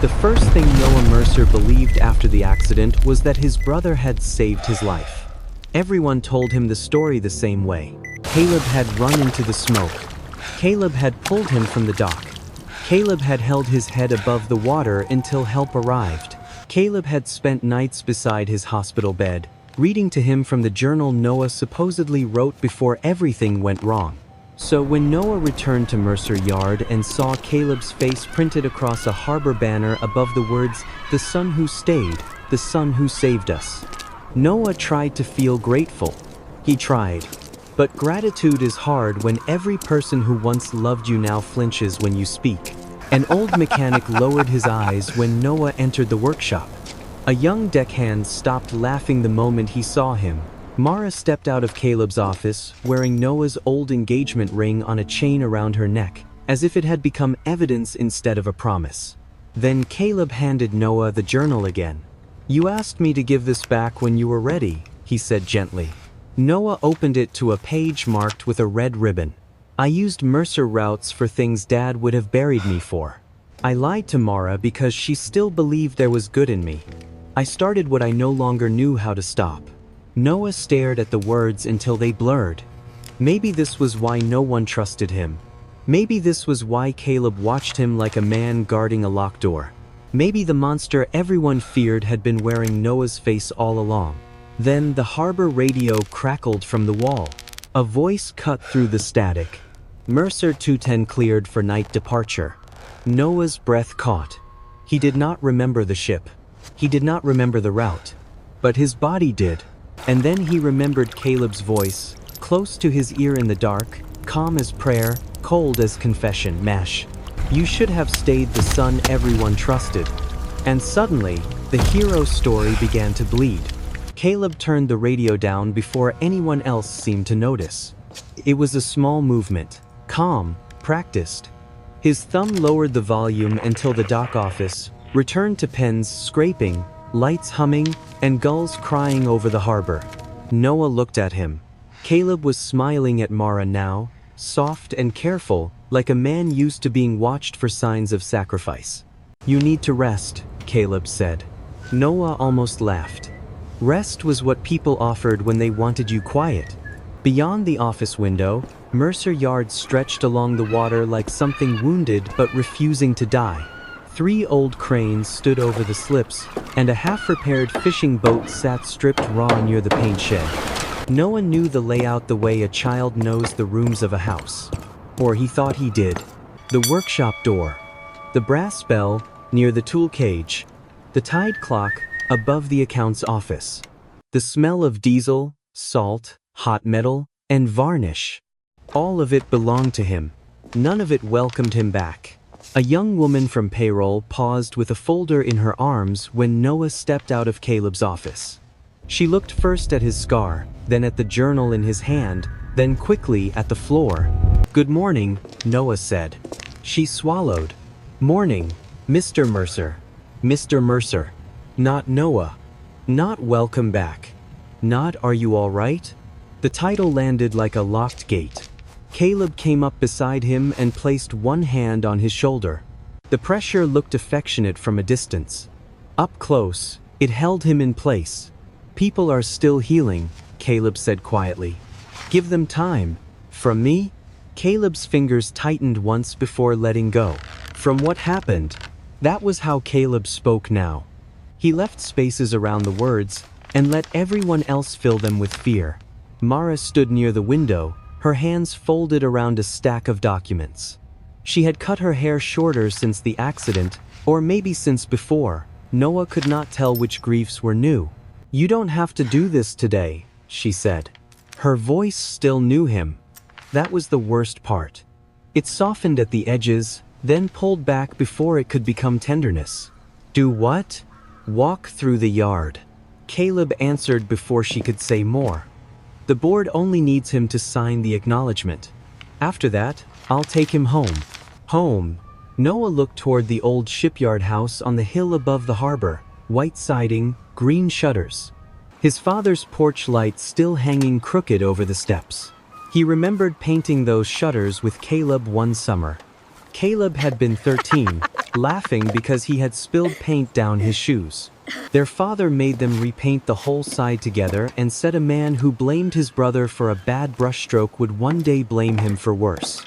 The first thing Noah Mercer believed after the accident was that his brother had saved his life. Everyone told him the story the same way. Caleb had run into the smoke. Caleb had pulled him from the dock. Caleb had held his head above the water until help arrived. Caleb had spent nights beside his hospital bed, reading to him from the journal Noah supposedly wrote before everything went wrong. So when Noah returned to Mercer Yard and saw Caleb's face printed across a harbor banner above the words, "The son who stayed, the son who saved us," Noah tried to feel grateful. He tried. But gratitude is hard when every person who once loved you now flinches when you speak. An old mechanic lowered his eyes when Noah entered the workshop. A young deckhand stopped laughing the moment he saw him. Mara stepped out of Caleb's office, wearing Noah's old engagement ring on a chain around her neck, as if it had become evidence instead of a promise. Then Caleb handed Noah the journal again. "You asked me to give this back when you were ready," he said gently. Noah opened it to a page marked with a red ribbon. "I used Mercer routes for things Dad would have buried me for. I lied to Mara because she still believed there was good in me. I started what I no longer knew how to stop." Noah stared at the words until they blurred. Maybe this was why no one trusted him. Maybe this was why Caleb watched him like a man guarding a locked door. Maybe the monster everyone feared had been wearing Noah's face all along. Then the harbor radio crackled from the wall. A voice cut through the static. "Mercer 210 cleared for night departure." Noah's breath caught. He did not remember the ship. He did not remember the route. But his body did. And then he remembered Caleb's voice, close to his ear in the dark, calm as prayer, cold as confession. "Mash, you should have stayed the son everyone trusted." And suddenly, the hero story began to bleed. Caleb turned the radio down before anyone else seemed to notice. It was a small movement, calm, practiced. His thumb lowered the volume until the dock office, returned to pens scraping, lights humming, and gulls crying over the harbor. Noah looked at him. Caleb was smiling at Mara now, soft and careful, like a man used to being watched for signs of sacrifice. "You need to rest," Caleb said. Noah almost laughed. Rest was what people offered when they wanted you quiet. Beyond the office window, Mercer Yard stretched along the water like something wounded but refusing to die. 3 old cranes stood over the slips, and a half-repaired fishing boat sat stripped raw near the paint shed. Noah knew the layout the way a child knows the rooms of a house. Or he thought he did. The workshop door. The brass bell, near the tool cage. The tide clock, above the accounts office. The smell of diesel, salt, hot metal, and varnish. All of it belonged to him. None of it welcomed him back. A young woman from payroll paused with a folder in her arms when Noah stepped out of Caleb's office. She looked first at his scar, then at the journal in his hand, then quickly at the floor. "Good morning," Noah said. She swallowed. "Morning, Mr. Mercer." Mr. Mercer. Not Noah. Not welcome back. Not are you all right? The title landed like a locked gate. Caleb came up beside him and placed one hand on his shoulder. The pressure looked affectionate from a distance. Up close, it held him in place. "People are still healing," Caleb said quietly. "Give them time. From me?" Caleb's fingers tightened once before letting go. "From what happened?" That was how Caleb spoke now. He left spaces around the words and let everyone else fill them with fear. Mara stood near the window, her hands folded around a stack of documents. She had cut her hair shorter since the accident, or maybe since before. Noah could not tell which griefs were new. "You don't have to do this today," she said. Her voice still knew him. That was the worst part. It softened at the edges, then pulled back before it could become tenderness. "Do what?" "Walk through the yard." Caleb answered before she could say more. "The board only needs him to sign the acknowledgement. After that, I'll take him home." Home. Noah looked toward the old shipyard house on the hill above the harbor, white siding, green shutters. His father's porch light still hanging crooked over the steps. He remembered painting those shutters with Caleb one summer. Caleb had been 13, laughing because he had spilled paint down his shoes. Their father made them repaint the whole side together and said a man who blamed his brother for a bad brushstroke would one day blame him for worse.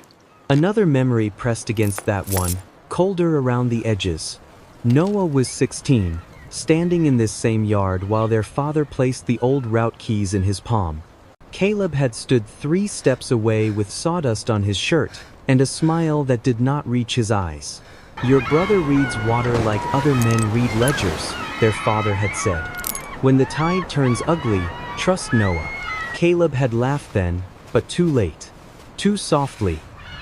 Another memory pressed against that one, colder around the edges. Noah was 16, standing in this same yard while their father placed the old route keys in his palm. Caleb had stood 3 steps away with sawdust on his shirt and a smile that did not reach his eyes. "Your brother reads water like other men read ledgers," their father had said. "When the tide turns ugly, trust Noah." Caleb had laughed then, but too late. Too softly,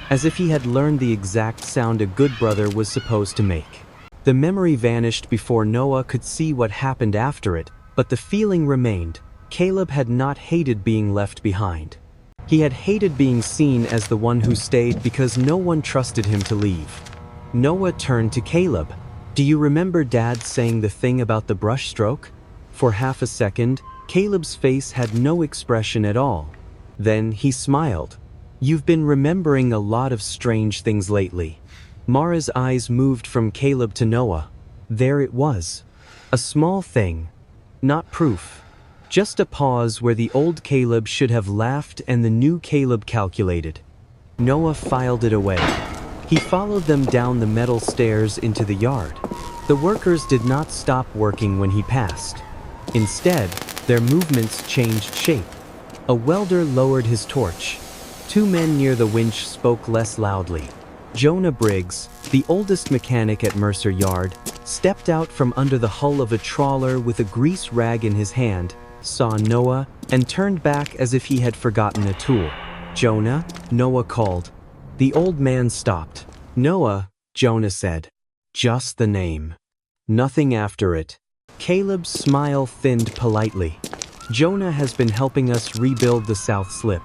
as if he had learned the exact sound a good brother was supposed to make. The memory vanished before Noah could see what happened after it, but the feeling remained. Caleb had not hated being left behind. He had hated being seen as the one who stayed because no one trusted him to leave. Noah turned to Caleb. "Do you remember Dad saying the thing about the brush stroke?" For half a second, Caleb's face had no expression at all. Then he smiled. "You've been remembering a lot of strange things lately." Mara's eyes moved from Caleb to Noah. There it was. A small thing. Not proof. Just a pause where the old Caleb should have laughed and the new Caleb calculated. Noah filed it away. He followed them down the metal stairs into the yard. The workers did not stop working when he passed. Instead, their movements changed shape. A welder lowered his torch. 2 men near the winch spoke less loudly. Jonah Briggs, the oldest mechanic at Mercer Yard, stepped out from under the hull of a trawler with a grease rag in his hand, saw Noah, and turned back as if he had forgotten a tool. "Jonah?" Noah called. The old man stopped. "Noah," Jonah said. "Just the name. Nothing after it." Caleb's smile thinned politely. "Jonah has been helping us rebuild the South Slip.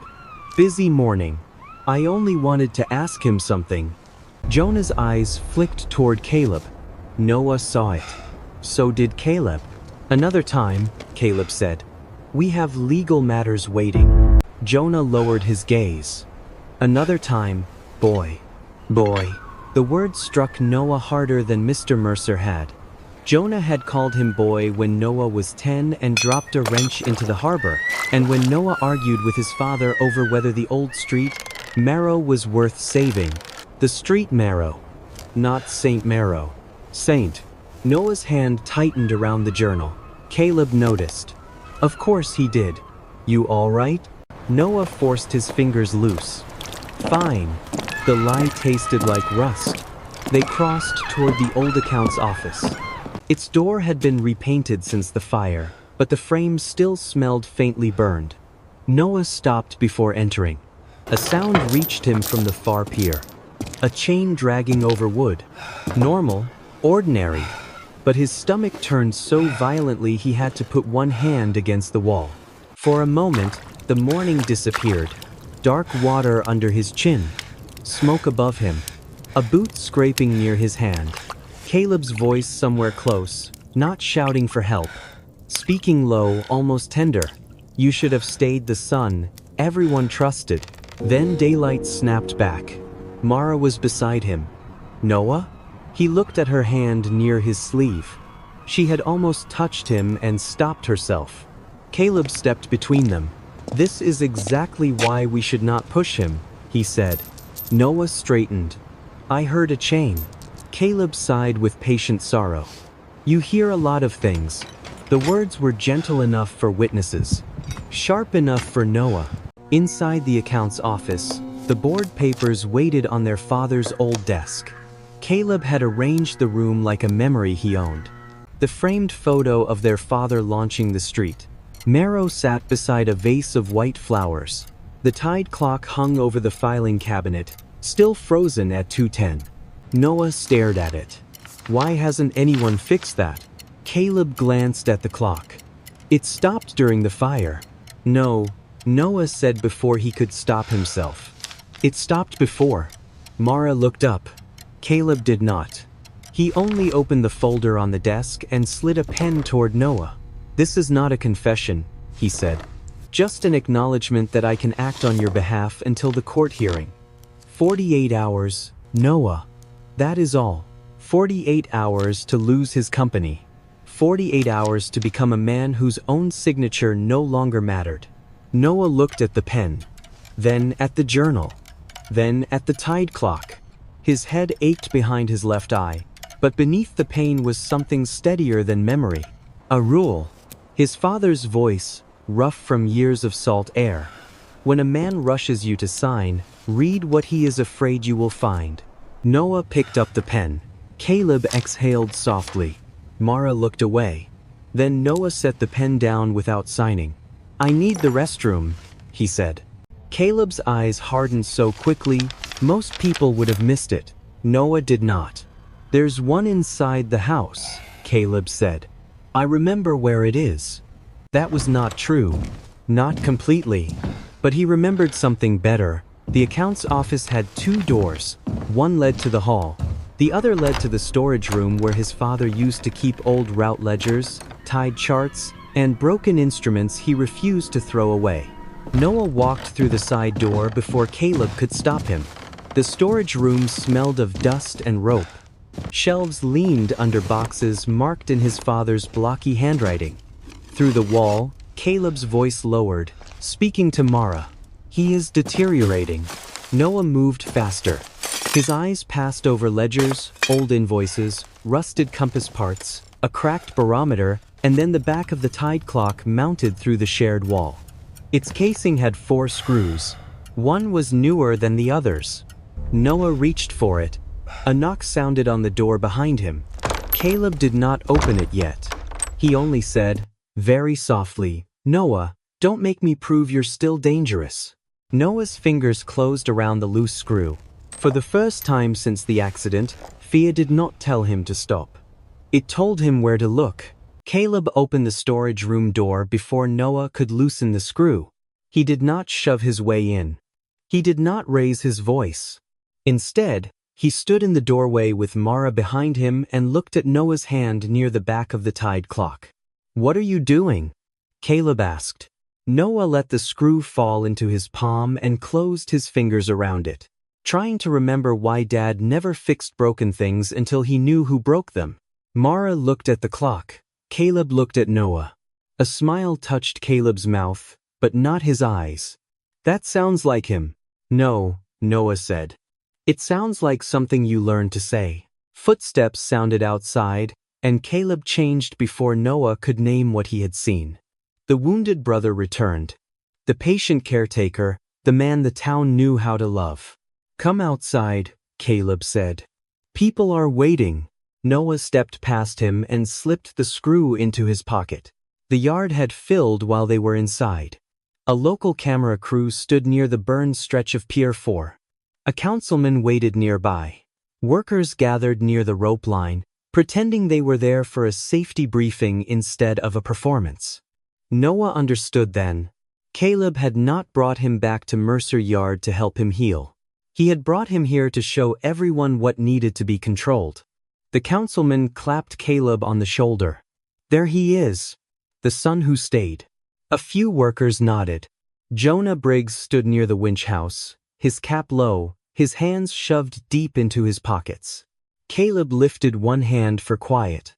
Busy morning. I only wanted to ask him something." Jonah's eyes flicked toward Caleb. Noah saw it. So did Caleb. "Another time," Caleb said. "We have legal matters waiting." Jonah lowered his gaze. "Another time, boy." Boy. The word struck Noah harder than Mr. Mercer had. Jonah had called him boy when Noah was 10 and dropped a wrench into the harbor, and when Noah argued with his father over whether the old street, Marrow, was worth saving. The street Marrow. Not Saint Marrow. Saint. Noah's hand tightened around the journal. Caleb noticed. Of course he did. "You all right?" Noah forced his fingers loose. "Fine." The lie tasted like rust. They crossed toward the old accounts office. Its door had been repainted since the fire, but the frame still smelled faintly burned. Noah stopped before entering. A sound reached him from the far pier. A chain dragging over wood. Normal, ordinary. But his stomach turned so violently he had to put one hand against the wall. For a moment, the morning disappeared. Dark water under his chin. Smoke above him. A boot scraping near his hand. Caleb's voice somewhere close, not shouting for help. Speaking low, almost tender. "You should have stayed the sun. Everyone trusted." Then daylight snapped back. Mara was beside him. "Noah?" He looked at her hand near his sleeve. She had almost touched him and stopped herself. Caleb stepped between them. "This is exactly why we should not push him," he said. Noah straightened. "I heard a chain." Caleb sighed with patient sorrow. "You hear a lot of things." The words were gentle enough for witnesses. Sharp enough for Noah. Inside the accounts office, the board papers waited on their father's old desk. Caleb had arranged the room like a memory he owned. The framed photo of their father launching the street. Marrow sat beside a vase of white flowers. The tide clock hung over the filing cabinet, still frozen at 2:10. Noah stared at it. "Why hasn't anyone fixed that?" Caleb glanced at the clock. "It stopped during the fire." "No," Noah said before he could stop himself. "It stopped before." Mara looked up. Caleb did not. He only opened the folder on the desk and slid a pen toward Noah. "This is not a confession," he said. "Just an acknowledgement that I can act on your behalf until the court hearing. 48 hours, Noah. That is all. 48 hours to lose his company. 48 hours to become a man whose own signature no longer mattered. Noah looked at the pen, then at the journal, then at the tide clock. His head ached behind his left eye, but beneath the pain was something steadier than memory. A rule. His father's voice, rough from years of salt air. When a man rushes you to sign, read what he is afraid you will find. Noah picked up the pen. Caleb exhaled softly. Mara looked away. Then Noah set the pen down without signing. "I need the restroom," he said. Caleb's eyes hardened so quickly, most people would have missed it. Noah did not. "There's one inside the house," Caleb said. "I remember where it is." That was not true. Not completely. But he remembered something better. The accounts office had 2 doors. One led to the hall. The other led to the storage room where his father used to keep old route ledgers, tide charts, and broken instruments he refused to throw away. Noah walked through the side door before Caleb could stop him. The storage room smelled of dust and rope. Shelves leaned under boxes marked in his father's blocky handwriting. Through the wall, Caleb's voice lowered, speaking to Mara. "He is deteriorating." Noah moved faster. His eyes passed over ledgers, old invoices, rusted compass parts, a cracked barometer, and then the back of the tide clock mounted through the shared wall. Its casing had 4 screws. One was newer than the others. Noah reached for it. A knock sounded on the door behind him. Caleb did not open it yet. He only said, very softly, "Noah, don't make me prove you're still dangerous." Noah's fingers closed around the loose screw. For the first time since the accident, fear did not tell him to stop. It told him where to look. Caleb opened the storage room door before Noah could loosen the screw. He did not shove his way in. He did not raise his voice. Instead, he stood in the doorway with Mara behind him and looked at Noah's hand near the back of the tide clock. "What are you doing?" Caleb asked. Noah let the screw fall into his palm and closed his fingers around it, trying to remember why Dad never fixed broken things until he knew who broke them. Mara looked at the clock. Caleb looked at Noah. A smile touched Caleb's mouth, but not his eyes. "That sounds like him." "No," Noah said. "It sounds like something you learned to say." Footsteps sounded outside, and Caleb changed before Noah could name what he had seen. The wounded brother returned. The patient caretaker, the man the town knew how to love. "Come outside," Caleb said. "People are waiting." Noah stepped past him and slipped the screw into his pocket. The yard had filled while they were inside. A local camera crew stood near the burned stretch of Pier 4. A councilman waited nearby. Workers gathered near the rope line, pretending they were there for a safety briefing instead of a performance. Noah understood then. Caleb had not brought him back to Mercer Yard to help him heal. He had brought him here to show everyone what needed to be controlled. The councilman clapped Caleb on the shoulder. "There he is, the son who stayed." A few workers nodded. Jonah Briggs stood near the winch house, his cap low, his hands shoved deep into his pockets. Caleb lifted one hand for quiet.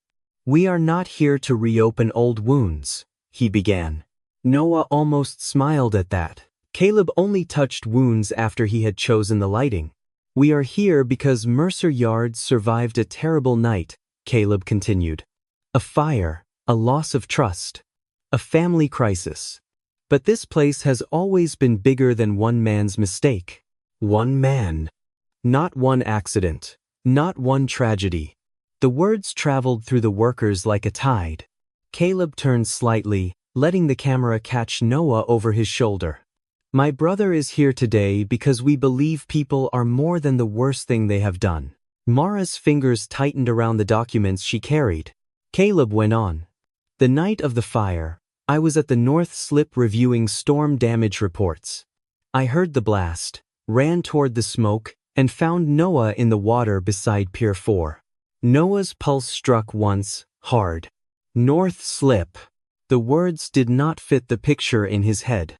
"We are not here to reopen old wounds," he began. Noah almost smiled at that. Caleb only touched wounds after he had chosen the lighting. "We are here because Mercer Yard survived a terrible night," Caleb continued. "A fire, a loss of trust, a family crisis. But this place has always been bigger than one man's mistake. One man. Not one accident. Not one tragedy." The words traveled through the workers like a tide. Caleb turned slightly, letting the camera catch Noah over his shoulder. "My brother is here today because we believe people are more than the worst thing they have done." Mara's fingers tightened around the documents she carried. Caleb went on. "The night of the fire, I was at the North Slip reviewing storm damage reports. I heard the blast, ran toward the smoke, and found Noah in the water beside Pier 4. Noah's pulse struck once, hard. North Slip. The words did not fit the picture in his head.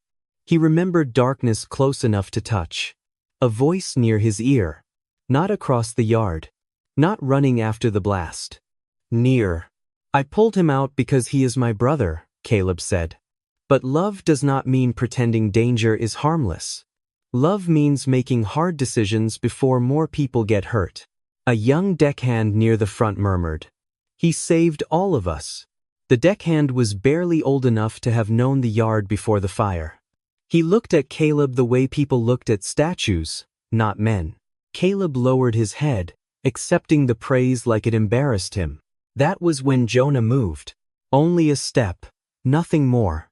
He remembered darkness close enough to touch. A voice near his ear. Not across the yard. Not running after the blast. Near. I pulled him out because he is my brother, Caleb said. But love does not mean pretending danger is harmless. Love means making hard decisions before more people get hurt. A young deckhand near the front murmured. He saved all of us. The deckhand was barely old enough to have known the yard before the fire. He looked at Caleb the way people looked at statues, not men. Caleb lowered his head, accepting the praise like it embarrassed him. That was when Jonah moved. Only a step, nothing more.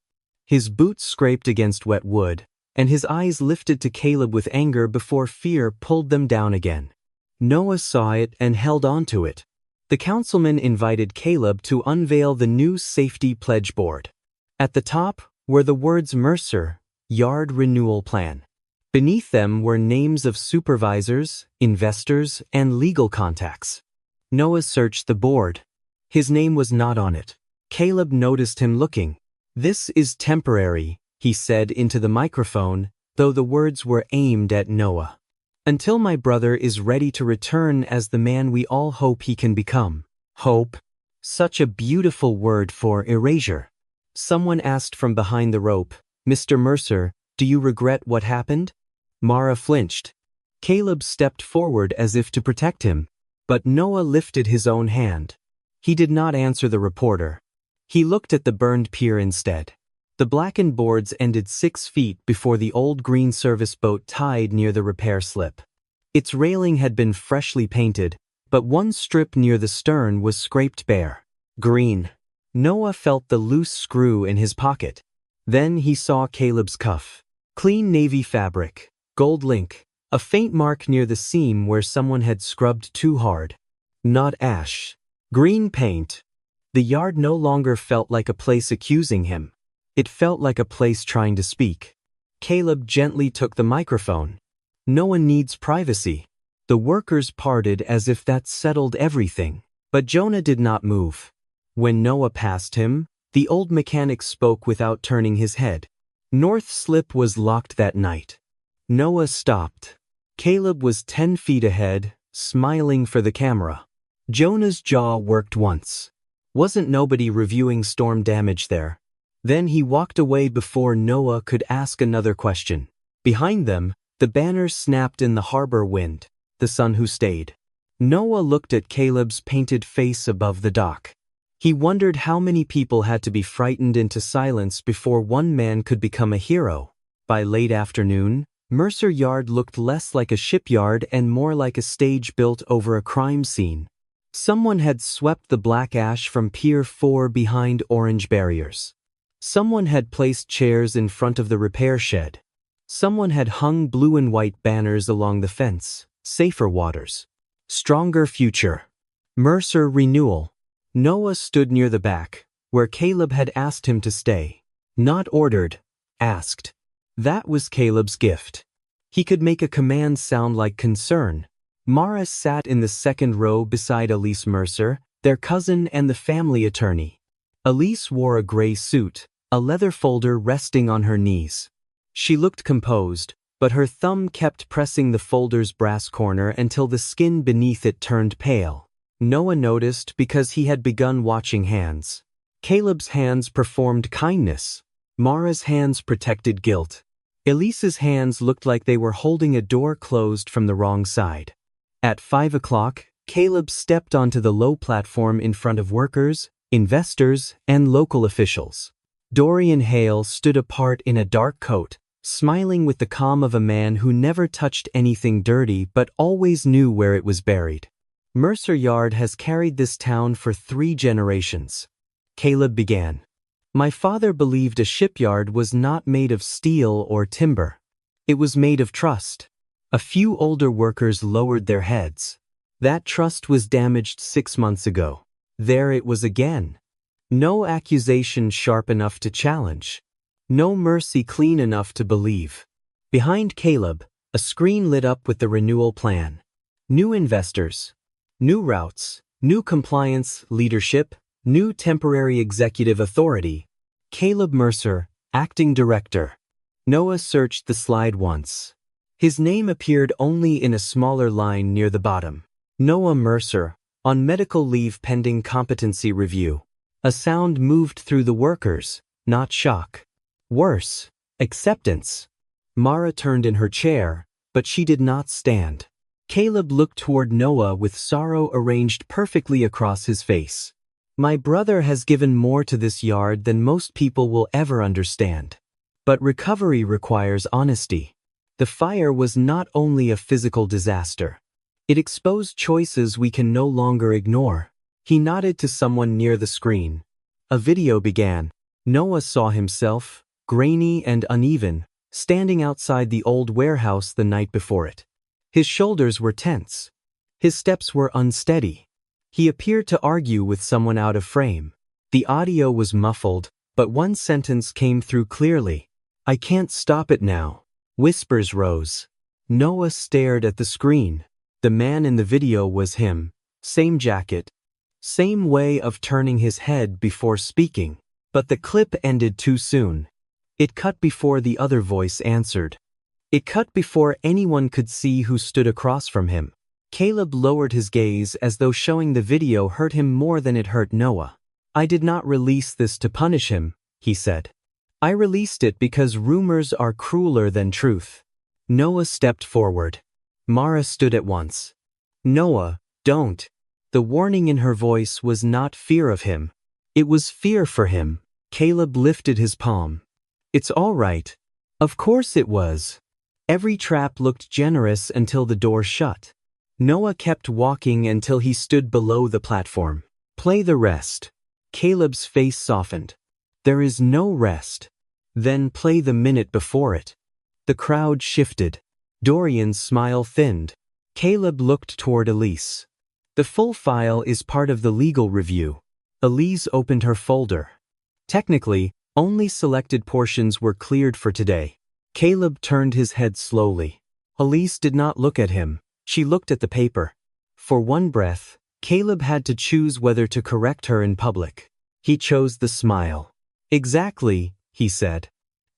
His boots scraped against wet wood, and his eyes lifted to Caleb with anger before fear pulled them down again. Noah saw it and held on to it. The councilman invited Caleb to unveil the new safety pledge board. At the top were the words Mercer, Yard Renewal Plan. Beneath them were names of supervisors, investors, and legal contacts. Noah searched the board. His name was not on it. Caleb noticed him looking. "This is temporary," he said into the microphone, though the words were aimed at Noah. "Until my brother is ready to return as the man we all hope he can become." Hope. Such a beautiful word for erasure. Someone asked from behind the rope, "Mr. Mercer, do you regret what happened?" Mara flinched. Caleb stepped forward as if to protect him, but Noah lifted his own hand. He did not answer the reporter. He looked at the burned pier instead. The blackened boards ended 6 feet before the old green service boat tied near the repair slip. Its railing had been freshly painted, but one strip near the stern was scraped bare. Green. Noah felt the loose screw in his pocket. Then he saw Caleb's cuff. Clean navy fabric, gold link, a faint mark near the seam where someone had scrubbed too hard. Not ash. Green paint. The yard no longer felt like a place accusing him. It felt like a place trying to speak. Caleb gently took the microphone. "No one needs privacy." The workers parted as if that settled everything. But Jonah did not move. When Noah passed him, the old mechanic spoke without turning his head. North Slip was locked that night. Noah stopped. Caleb was 10 feet ahead, smiling for the camera. Jonah's jaw worked once. Wasn't nobody reviewing storm damage there? Then he walked away before Noah could ask another question. Behind them, the banners snapped in the harbor wind, the son who stayed. Noah looked at Caleb's painted face above the dock. He wondered how many people had to be frightened into silence before one man could become a hero. By late afternoon, Mercer Yard looked less like a shipyard and more like a stage built over a crime scene. Someone had swept the black ash from Pier 4 behind orange barriers. Someone had placed chairs in front of the repair shed. Someone had hung blue and white banners along the fence. Safer waters. Stronger future. Mercer Renewal. Noah stood near the back, where Caleb had asked him to stay. Not ordered, asked. That was Caleb's gift. He could make a command sound like concern. Mara sat in the second row beside Elise Mercer, their cousin and the family attorney. Elise wore a gray suit, a leather folder resting on her knees. She looked composed, but her thumb kept pressing the folder's brass corner until the skin beneath it turned pale. Noah noticed because he had begun watching hands. Caleb's hands performed kindness. Mara's hands protected guilt. Elise's hands looked like they were holding a door closed from the wrong side. At 5 o'clock, Caleb stepped onto the low platform in front of workers, investors, and local officials. Dorian Hale stood apart in a dark coat, smiling with the calm of a man who never touched anything dirty but always knew where it was buried. Mercer Yard has carried this town for 3 generations. Caleb began. My father believed a shipyard was not made of steel or timber. It was made of trust. A few older workers lowered their heads. That trust was damaged 6 months ago. There it was again. No accusation sharp enough to challenge. No mercy clean enough to believe. Behind Caleb, a screen lit up with the renewal plan. New investors. New routes. New compliance, leadership. New temporary executive authority. Caleb Mercer, acting director. Noah searched the slide once. His name appeared only in a smaller line near the bottom. Noah Mercer, on medical leave pending competency review. A sound moved through the workers, not shock. Worse, acceptance. Mara turned in her chair, but she did not stand. Caleb looked toward Noah with sorrow arranged perfectly across his face. My brother has given more to this yard than most people will ever understand. But recovery requires honesty. The fire was not only a physical disaster. It exposed choices we can no longer ignore. He nodded to someone near the screen. A video began. Noah saw himself, grainy and uneven, standing outside the old warehouse the night before it. His shoulders were tense. His steps were unsteady. He appeared to argue with someone out of frame. The audio was muffled, but one sentence came through clearly. I can't stop it now. Whispers rose. Noah stared at the screen. The man in the video was him. Same jacket. Same way of turning his head before speaking. But the clip ended too soon. It cut before the other voice answered. It cut before anyone could see who stood across from him. Caleb lowered his gaze as though showing the video hurt him more than it hurt Noah. I did not release this to punish him, he said. I released it because rumors are crueler than truth. Noah stepped forward. Mara stood at once. Noah, don't. The warning in her voice was not fear of him. It was fear for him. Caleb lifted his palm. It's all right. Of course it was. Every trap looked generous until the door shut. Noah kept walking until he stood below the platform. Play the rest. Caleb's face softened. There is no rest. Then play the minute before it. The crowd shifted. Dorian's smile thinned. Caleb looked toward Elise. The full file is part of the legal review. Elise opened her folder. Technically, only selected portions were cleared for today. Caleb turned his head slowly. Elise did not look at him. She looked at the paper. For one breath, Caleb had to choose whether to correct her in public. He chose the smile. Exactly, he said.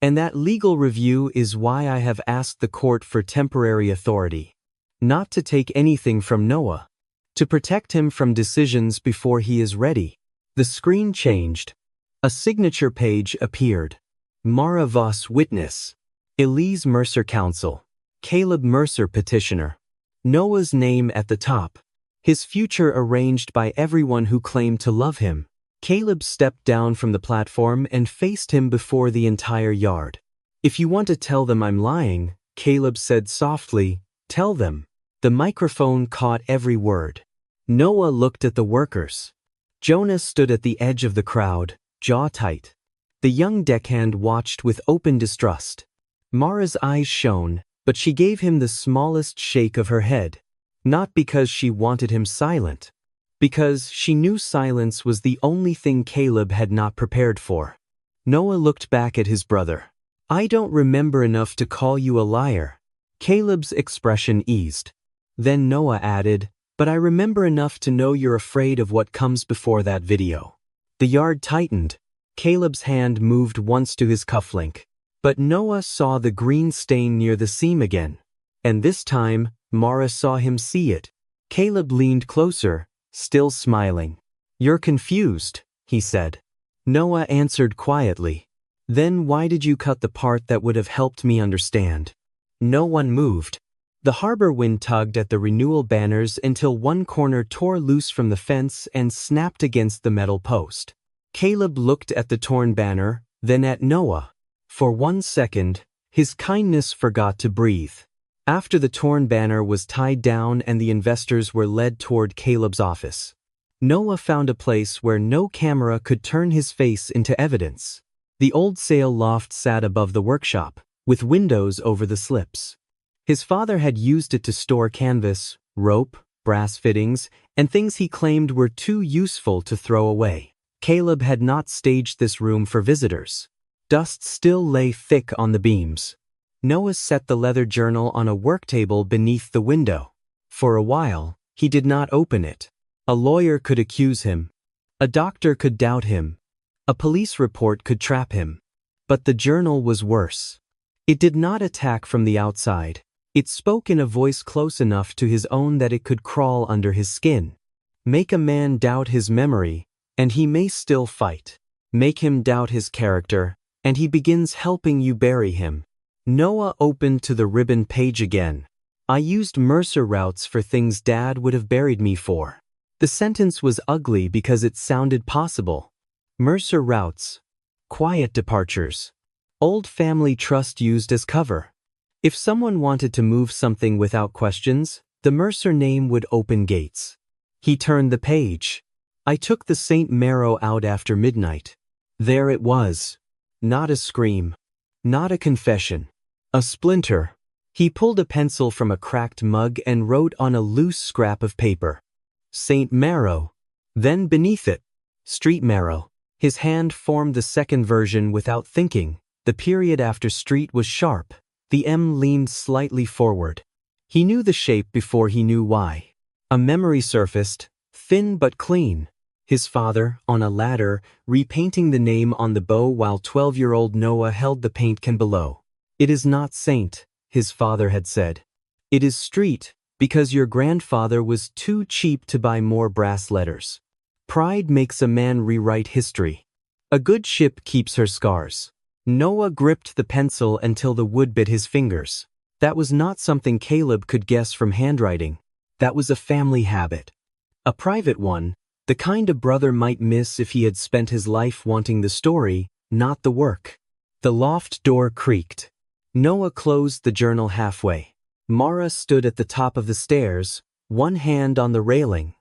And that legal review is why I have asked the court for temporary authority. Not to take anything from Noah. To protect him from decisions before he is ready. The screen changed. A signature page appeared. Mara Voss witness. Elise Mercer counsel. Caleb Mercer petitioner. Noah's name at the top. His future arranged by everyone who claimed to love him. Caleb stepped down from the platform and faced him before the entire yard. If you want to tell them I'm lying, Caleb said softly, tell them. The microphone caught every word. Noah looked at the workers. Jonah stood at the edge of the crowd, jaw tight. The young deckhand watched with open distrust. Mara's eyes shone, but she gave him the smallest shake of her head. Not because she wanted him silent. Because she knew silence was the only thing Caleb had not prepared for. Noah looked back at his brother. I don't remember enough to call you a liar. Caleb's expression eased. Then Noah added, but I remember enough to know you're afraid of what comes before that video. The yard tightened. Caleb's hand moved once to his cufflink. But Noah saw the green stain near the seam again. And this time, Mara saw him see it. Caleb leaned closer, still smiling. You're confused, he said. Noah answered quietly. Then why did you cut the part that would have helped me understand? No one moved. The harbor wind tugged at the renewal banners until one corner tore loose from the fence and snapped against the metal post. Caleb looked at the torn banner, then at Noah. For 1 second, his kindness forgot to breathe. After the torn banner was tied down and the investors were led toward Caleb's office, Noah found a place where no camera could turn his face into evidence. The old sail loft sat above the workshop, with windows over the slips. His father had used it to store canvas, rope, brass fittings, and things he claimed were too useful to throw away. Caleb had not staged this room for visitors. Dust still lay thick on the beams. Noah set the leather journal on a work table beneath the window. For a while, he did not open it. A lawyer could accuse him. A doctor could doubt him. A police report could trap him. But the journal was worse. It did not attack from the outside. It spoke in a voice close enough to his own that it could crawl under his skin. Make a man doubt his memory, and he may still fight. Make him doubt his character, and he begins helping you bury him. Noah opened to the ribbon page again. I used Mercer routes for things Dad would have buried me for. The sentence was ugly because it sounded possible. Mercer routes. Quiet departures. Old family trust used as cover. If someone wanted to move something without questions, the Mercer name would open gates. He turned the page. I took the St. Maro out after midnight. There it was. Not a scream. Not a confession. A splinter. He pulled a pencil from a cracked mug and wrote on a loose scrap of paper. St. Maro. Then beneath it, Street Maro. His hand formed the second version without thinking. The period after street was sharp. The M leaned slightly forward. He knew the shape before he knew why. A memory surfaced, thin but clean. His father, on a ladder, repainting the name on the bow while 12-year-old Noah held the paint can below. It is not Saint, his father had said. It is Street, because your grandfather was too cheap to buy more brass letters. Pride makes a man rewrite history. A good ship keeps her scars. Noah gripped the pencil until the wood bit his fingers. That was not something Caleb could guess from handwriting. That was a family habit. A private one, the kind a brother might miss if he had spent his life wanting the story, not the work. The loft door creaked. Noah closed the journal halfway. Mara stood at the top of the stairs, one hand on the railing.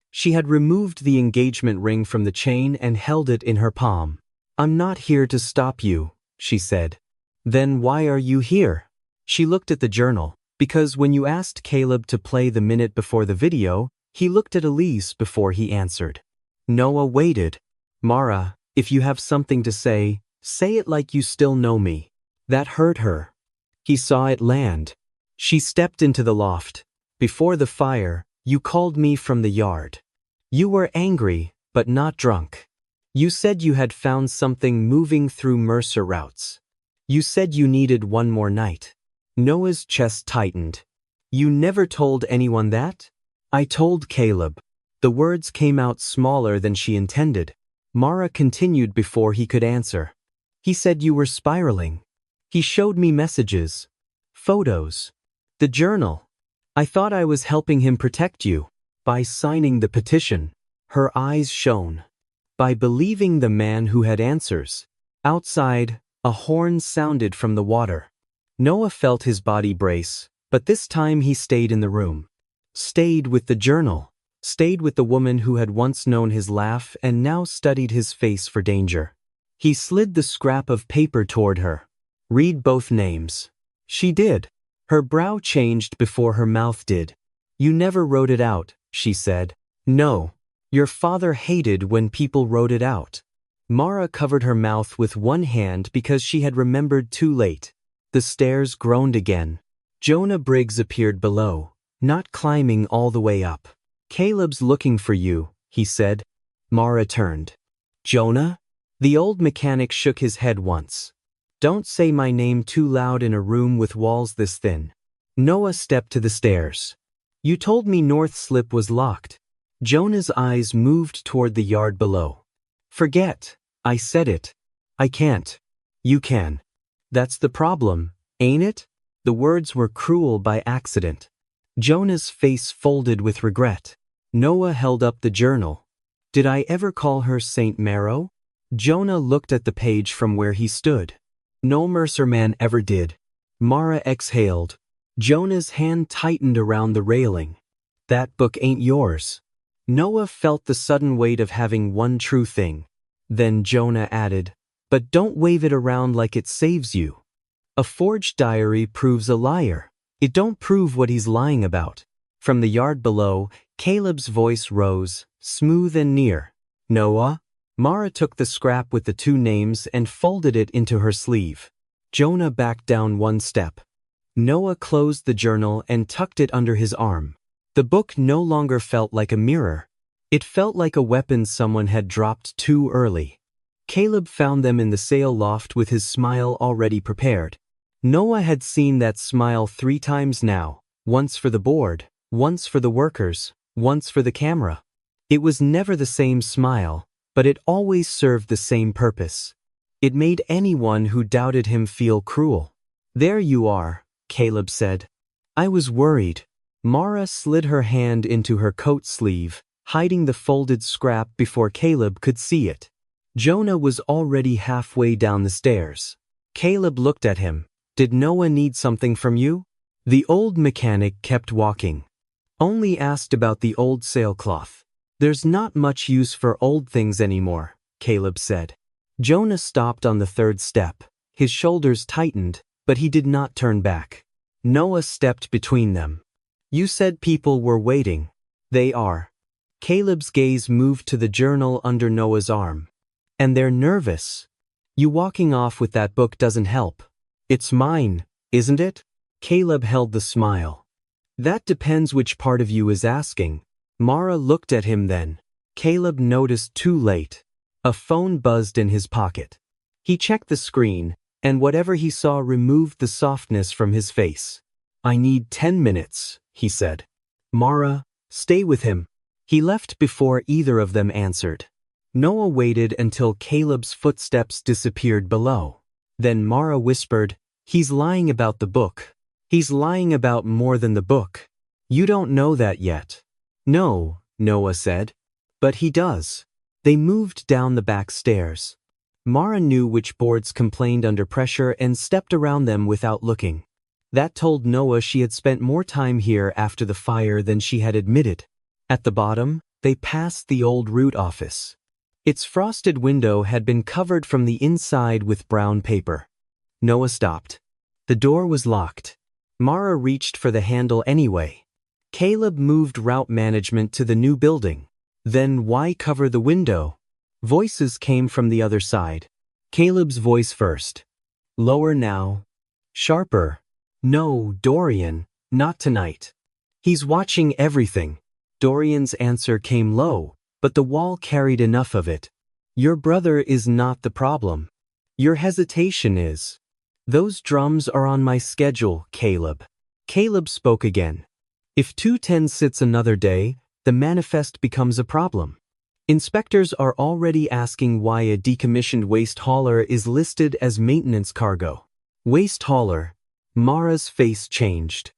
She had removed the engagement ring from the chain and held it in her palm. I'm not here to stop you, she said. Then why are you here? She looked at the journal, because when you asked Caleb to play the minute before the video, he looked at Elise before he answered. Noah waited. Mara, if you have something to say it like you still know me. That hurt her. He saw it land. She stepped into the loft. Before the fire, you called me from the yard. You were angry, but not drunk. You said you had found something moving through Mercer routes. You said you needed one more night. Noah's chest tightened. You never told anyone that? I told Caleb. The words came out smaller than she intended. Mara continued before he could answer. He said you were spiraling. He showed me messages. Photos. The journal. I thought I was helping him protect you. By signing the petition. Her eyes shone. By believing the man who had answers. Outside, a horn sounded from the water. Noah felt his body brace, but this time he stayed in the room. Stayed with the journal. Stayed with the woman who had once known his laugh and now studied his face for danger. He slid the scrap of paper toward her. Read both names. She did. Her brow changed before her mouth did. You never wrote it out, she said. No. Your father hated when people wrote it out. Mara covered her mouth with one hand because she had remembered too late. The stairs groaned again. Jonah Briggs appeared below, not climbing all the way up. Caleb's looking for you, he said. Mara turned. Jonah? The old mechanic shook his head once. Don't say my name too loud in a room with walls this thin. Noah stepped to the stairs. You told me North Slip was locked. Jonah's eyes moved toward the yard below. Forget. I said it. I can't. You can. That's the problem, ain't it? The words were cruel by accident. Jonah's face folded with regret. Noah held up the journal. Did I ever call her St. Maro? Jonah looked at the page from where he stood. No Mercer man ever did. Mara exhaled. Jonah's hand tightened around the railing. That book ain't yours. Noah felt the sudden weight of having one true thing. Then Jonah added, but don't wave it around like it saves you. A forged diary proves a liar. It don't prove what he's lying about. From the yard below, Caleb's voice rose, smooth and near. Noah? Mara took the scrap with the two names and folded it into her sleeve. Jonah backed down one step. Noah closed the journal and tucked it under his arm. The book no longer felt like a mirror. It felt like a weapon someone had dropped too early. Caleb found them in the sail loft with his smile already prepared. Noah had seen that smile 3 times now, once for the board, once for the workers, once for the camera. It was never the same smile, but it always served the same purpose. It made anyone who doubted him feel cruel. "There you are," Caleb said. "I was worried." Mara slid her hand into her coat sleeve, hiding the folded scrap before Caleb could see it. Jonah was already halfway down the stairs. Caleb looked at him. "Did Noah need something from you?" The old mechanic kept walking. "Only asked about the old sailcloth. There's not much use for old things anymore," Caleb said. Jonah stopped on the 3rd step. His shoulders tightened, but he did not turn back. Noah stepped between them. "You said people were waiting." "They are." Caleb's gaze moved to the journal under Noah's arm. "And they're nervous. You walking off with that book doesn't help." "It's mine, isn't it?" Caleb held the smile. "That depends which part of you is asking." Mara looked at him then. Caleb noticed too late. A phone buzzed in his pocket. He checked the screen, and whatever he saw removed the softness from his face. "I need 10 minutes, he said. "Mara, stay with him." He left before either of them answered. Noah waited until Caleb's footsteps disappeared below. Then Mara whispered, "He's lying about the book. He's lying about more than the book. You don't know that yet." "No," Noah said. "But he does." They moved down the back stairs. Mara knew which boards complained under pressure and stepped around them without looking. That told Noah she had spent more time here after the fire than she had admitted. At the bottom, they passed the old root office. Its frosted window had been covered from the inside with brown paper. Noah stopped. The door was locked. Mara reached for the handle anyway. Caleb moved route management to the new building. "Then why cover the window?" Voices came from the other side. Caleb's voice first. "Lower now." "Sharper." "No, Dorian, not tonight. He's watching everything." Dorian's answer came low, but the wall carried enough of it. "Your brother is not the problem. Your hesitation is." "Those drums are on my schedule, Caleb." Caleb spoke again. "If 210 sits another day, the manifest becomes a problem. Inspectors are already asking why a decommissioned waste hauler is listed as maintenance cargo." "Waste hauler." Mara's face changed.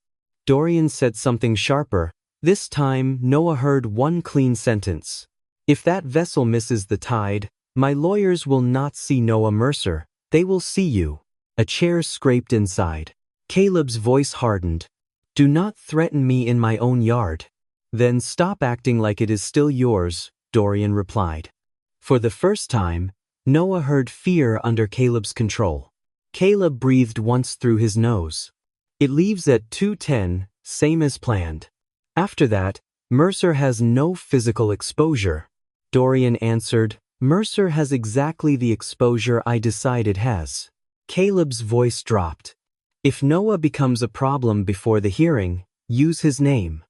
Dorian said something sharper. This time, Noah heard one clean sentence. "If that vessel misses the tide, my lawyers will not see Noah Mercer, they will see you." A chair scraped inside. Caleb's voice hardened. "Do not threaten me in my own yard." "Then stop acting like it is still yours," Dorian replied. For the first time, Noah heard fear under Caleb's control. Caleb breathed once through his nose. "It leaves at 2:10, same as planned. After that, Mercer has no physical exposure." Dorian answered, "Mercer has exactly the exposure I decide it has." Caleb's voice dropped. "If Noah becomes a problem before the hearing, use his name.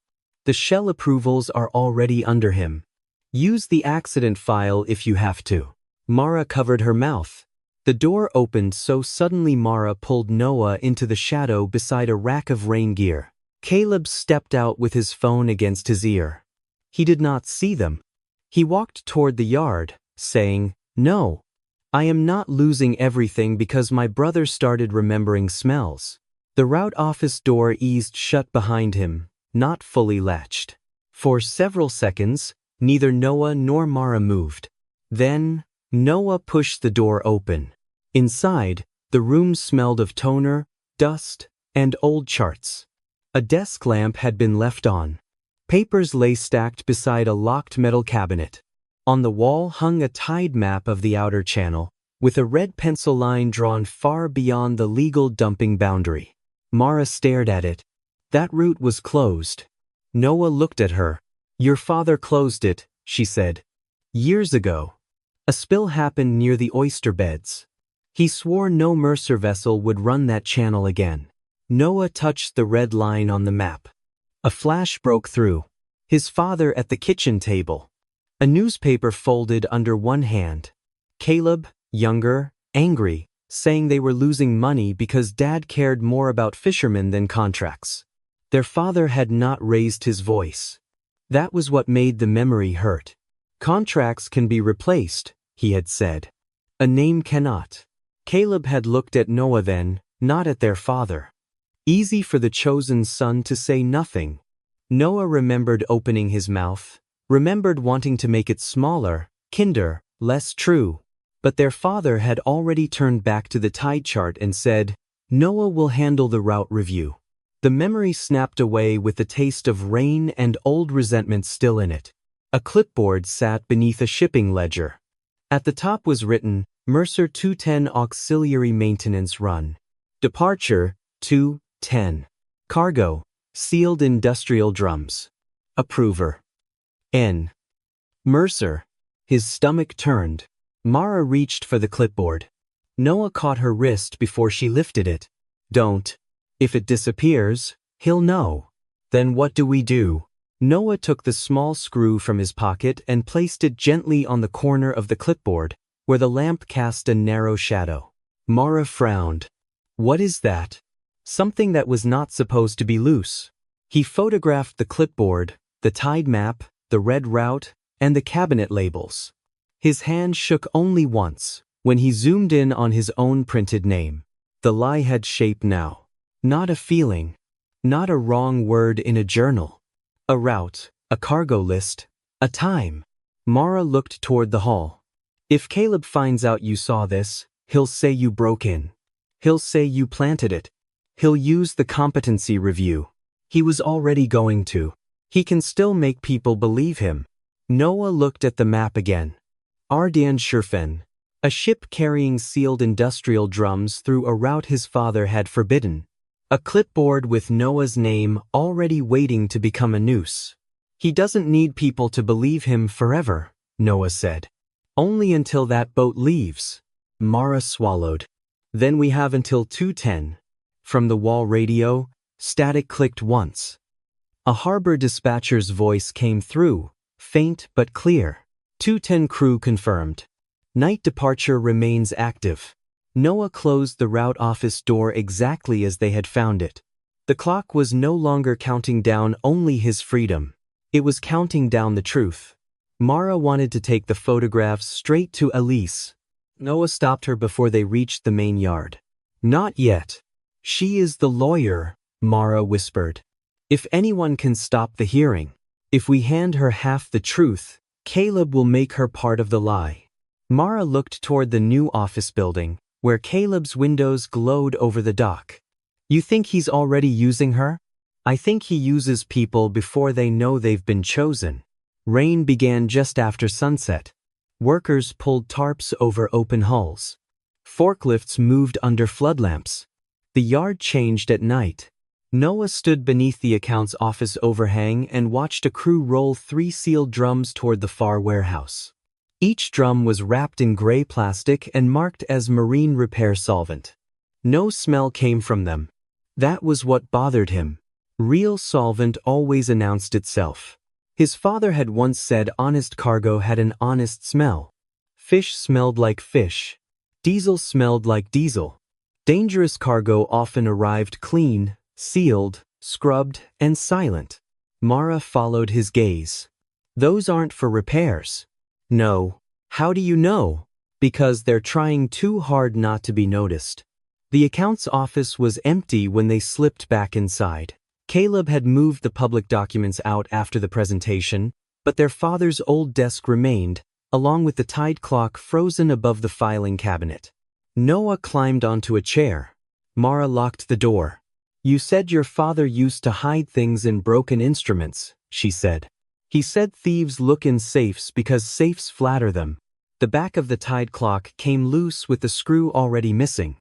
The shell approvals are already under him. Use the accident file if you have to." Mara covered her mouth. The door opened so suddenly Mara pulled Noah into the shadow beside a rack of rain gear. Caleb stepped out with his phone against his ear. He did not see them. He walked toward the yard, saying, "No. I am not losing everything because my brother started remembering smells." The route office door eased shut behind him, not fully latched. For several seconds, neither Noah nor Mara moved. Then, Noah pushed the door open. Inside, the room smelled of toner, dust, and old charts. A desk lamp had been left on. Papers lay stacked beside a locked metal cabinet. On the wall hung a tide map of the outer channel, with a red pencil line drawn far beyond the legal dumping boundary. Mara stared at it. That route was closed. Noah looked at her. "Your father closed it," she said. "Years ago. A spill happened near the oyster beds. He swore no Mercer vessel would run that channel again." Noah touched the red line on the map. A flash broke through. His father at the kitchen table. A newspaper folded under one hand. Caleb, younger, angry, saying they were losing money because Dad cared more about fishermen than contracts. Their father had not raised his voice. That was what made the memory hurt. Contracts can be replaced, he had said. A name cannot. Caleb had looked at Noah then, not at their father. Easy for the chosen son to say nothing. Noah remembered opening his mouth, remembered wanting to make it smaller, kinder, less true. But their father had already turned back to the tide chart and said, "Noah will handle the route review." The memory snapped away with the taste of rain and old resentment still in it. A clipboard sat beneath a shipping ledger. At the top was written, Mercer 210 Auxiliary Maintenance Run. Departure, 2:10. Cargo, sealed industrial drums. Approver. N. Mercer. His stomach turned. Mara reached for the clipboard. Noah caught her wrist before she lifted it. Don't. If it disappears, he'll know. Then what do we do? Noah took the small screw from his pocket and placed it gently on the corner of the clipboard, where the lamp cast a narrow shadow. Mara frowned. What is that? Something that was not supposed to be loose. He photographed the clipboard, the tide map, the red route, and the cabinet labels. His hand shook only once, when he zoomed in on his own printed name. The lie had shape now. Not a feeling. Not a wrong word in a journal. A route, a cargo list, a time. Mara looked toward the hall. If Caleb finds out you saw this, he'll say you broke in. He'll say you planted it. He'll use the competency review. He was already going to. He can still make people believe him. Noah looked at the map again. Ardian Sherfen, a ship carrying sealed industrial drums through a route his father had forbidden. A clipboard with Noah's name already waiting to become a noose. He doesn't need people to believe him forever, Noah said. Only until that boat leaves. Mara swallowed. Then we have until 2:10. From the wall radio, static clicked once. A harbor dispatcher's voice came through, faint but clear. 2:10 crew confirmed. Night departure remains active. Noah closed the route office door exactly as they had found it. The clock was no longer counting down only his freedom. It was counting down the truth. Mara wanted to take the photographs straight to Elise. Noah stopped her before they reached the main yard. Not yet. She is the lawyer, Mara whispered. If anyone can stop the hearing, if we hand her half the truth, Caleb will make her part of the lie. Mara looked toward the new office building, where Caleb's windows glowed over the dock. You think he's already using her? I think he uses people before they know they've been chosen. Rain began just after sunset. Workers pulled tarps over open hulls. Forklifts moved under floodlamps. The yard changed at night. Noah stood beneath the accounts office overhang and watched a crew roll 3 sealed drums toward the far warehouse. Each drum was wrapped in gray plastic and marked as marine repair solvent. No smell came from them. That was what bothered him. Real solvent always announced itself. His father had once said honest cargo had an honest smell. Fish smelled like fish. Diesel smelled like diesel. Dangerous cargo often arrived clean, sealed, scrubbed, and silent. Mara followed his gaze. Those aren't for repairs. No. How do you know? Because they're trying too hard not to be noticed. The accounts office was empty when they slipped back inside. Caleb had moved the public documents out after the presentation, but their father's old desk remained, along with the tide clock frozen above the filing cabinet. Noah climbed onto a chair. Mara locked the door. You said your father used to hide things in broken instruments, she said. He said thieves look in safes because safes flatter them. The back of the tide clock came loose with the screw already missing.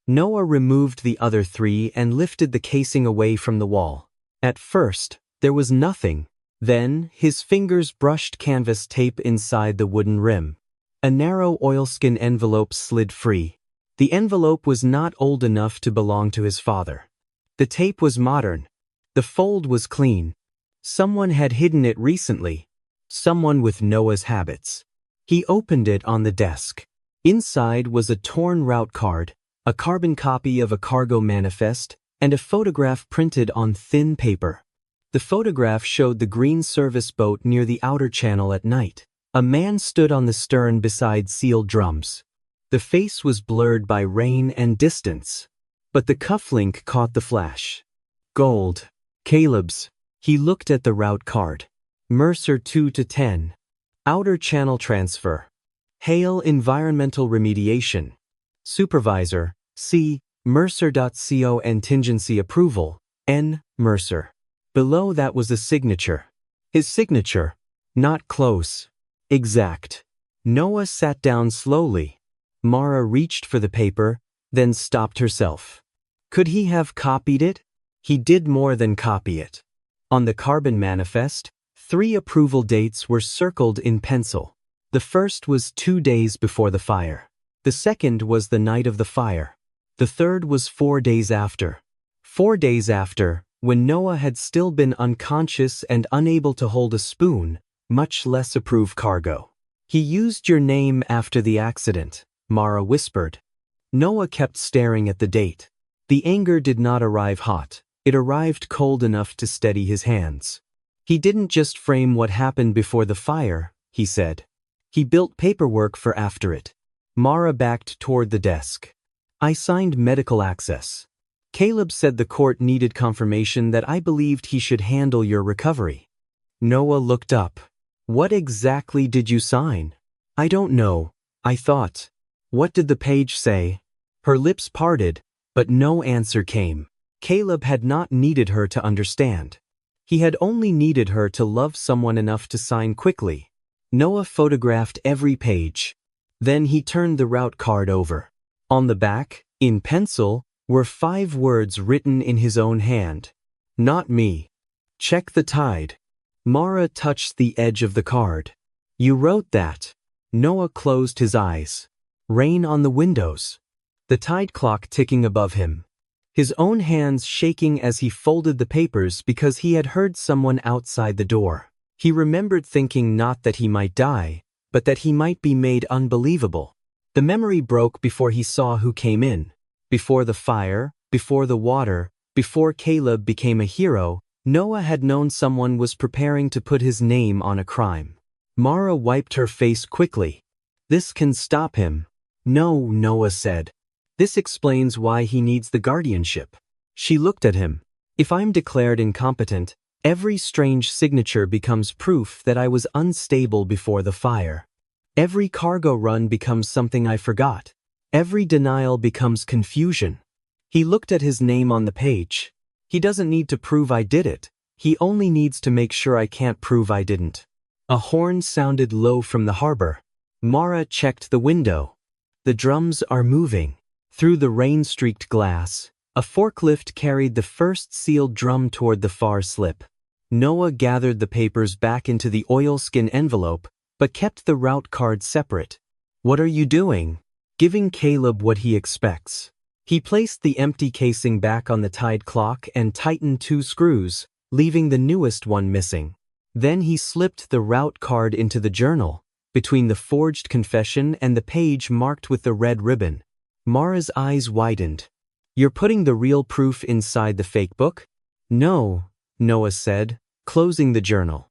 Noah removed the other 3 and lifted the casing away from the wall. At first, there was nothing. Then, his fingers brushed canvas tape inside the wooden rim. A narrow oilskin envelope slid free. The envelope was not old enough to belong to his father. The tape was modern. The fold was clean. Someone had hidden it recently. Someone with Noah's habits. He opened it on the desk. Inside was a torn route card, a carbon copy of a cargo manifest, and a photograph printed on thin paper. The photograph showed the green service boat near the outer channel at night. A man stood on the stern beside sealed drums. The face was blurred by rain and distance, but the cufflink caught the flash. Gold. Caleb's. He looked at the route card. Mercer 2 to 10. Outer channel transfer. Hale Environmental Remediation. Supervisor, C. Mercer.co and contingency approval, N. Mercer. Below that was a signature. His signature. Not close. Exact. Noah sat down slowly. Mara reached for the paper, then stopped herself. Could he have copied it? He did more than copy it. On the carbon manifest, 3 approval dates were circled in pencil. The first was 2 days before the fire. The second was the night of the fire. The third was 4 days after. 4 days after, when Noah had still been unconscious and unable to hold a spoon, much less approve cargo. He used your name after the accident, Mara whispered. Noah kept staring at the date. The anger did not arrive hot. It arrived cold enough to steady his hands. He didn't just frame what happened before the fire, he said. He built paperwork for after it. Mara backed toward the desk. I signed medical access. Caleb said the court needed confirmation that I believed he should handle your recovery. Noah looked up. What exactly did you sign? I don't know, I thought. What did the page say? Her lips parted, but no answer came. Caleb had not needed her to understand. He had only needed her to love someone enough to sign quickly. Noah photographed every page. Then he turned the route card over. On the back, in pencil, were 5 words written in his own hand. Not me. Check the tide. Mara touched the edge of the card. You wrote that. Noah closed his eyes. Rain on the windows. The tide clock ticking above him. His own hands shaking as he folded the papers because he had heard someone outside the door. He remembered thinking not that he might die, but that he might be made unbelievable. The memory broke before he saw who came in. Before the fire, before the water, before Caleb became a hero, Noah had known someone was preparing to put his name on a crime. Mara wiped her face quickly. This can stop him. No, Noah said. This explains why he needs the guardianship. She looked at him. If I'm declared incompetent, every strange signature becomes proof that I was unstable before the fire. Every cargo run becomes something I forgot. Every denial becomes confusion. He looked at his name on the page. He doesn't need to prove I did it. He only needs to make sure I can't prove I didn't. A horn sounded low from the harbor. Mara checked the window. The drums are moving. Through the rain-streaked glass, a forklift carried the first sealed drum toward the far slip. Noah gathered the papers back into the oilskin envelope, but kept the route card separate. What are you doing? Giving Caleb what he expects. He placed the empty casing back on the tide clock and tightened 2 screws, leaving the newest one missing. Then he slipped the route card into the journal, between the forged confession and the page marked with the red ribbon. Mara's eyes widened. You're putting the real proof inside the fake book? No, Noah said, closing the journal.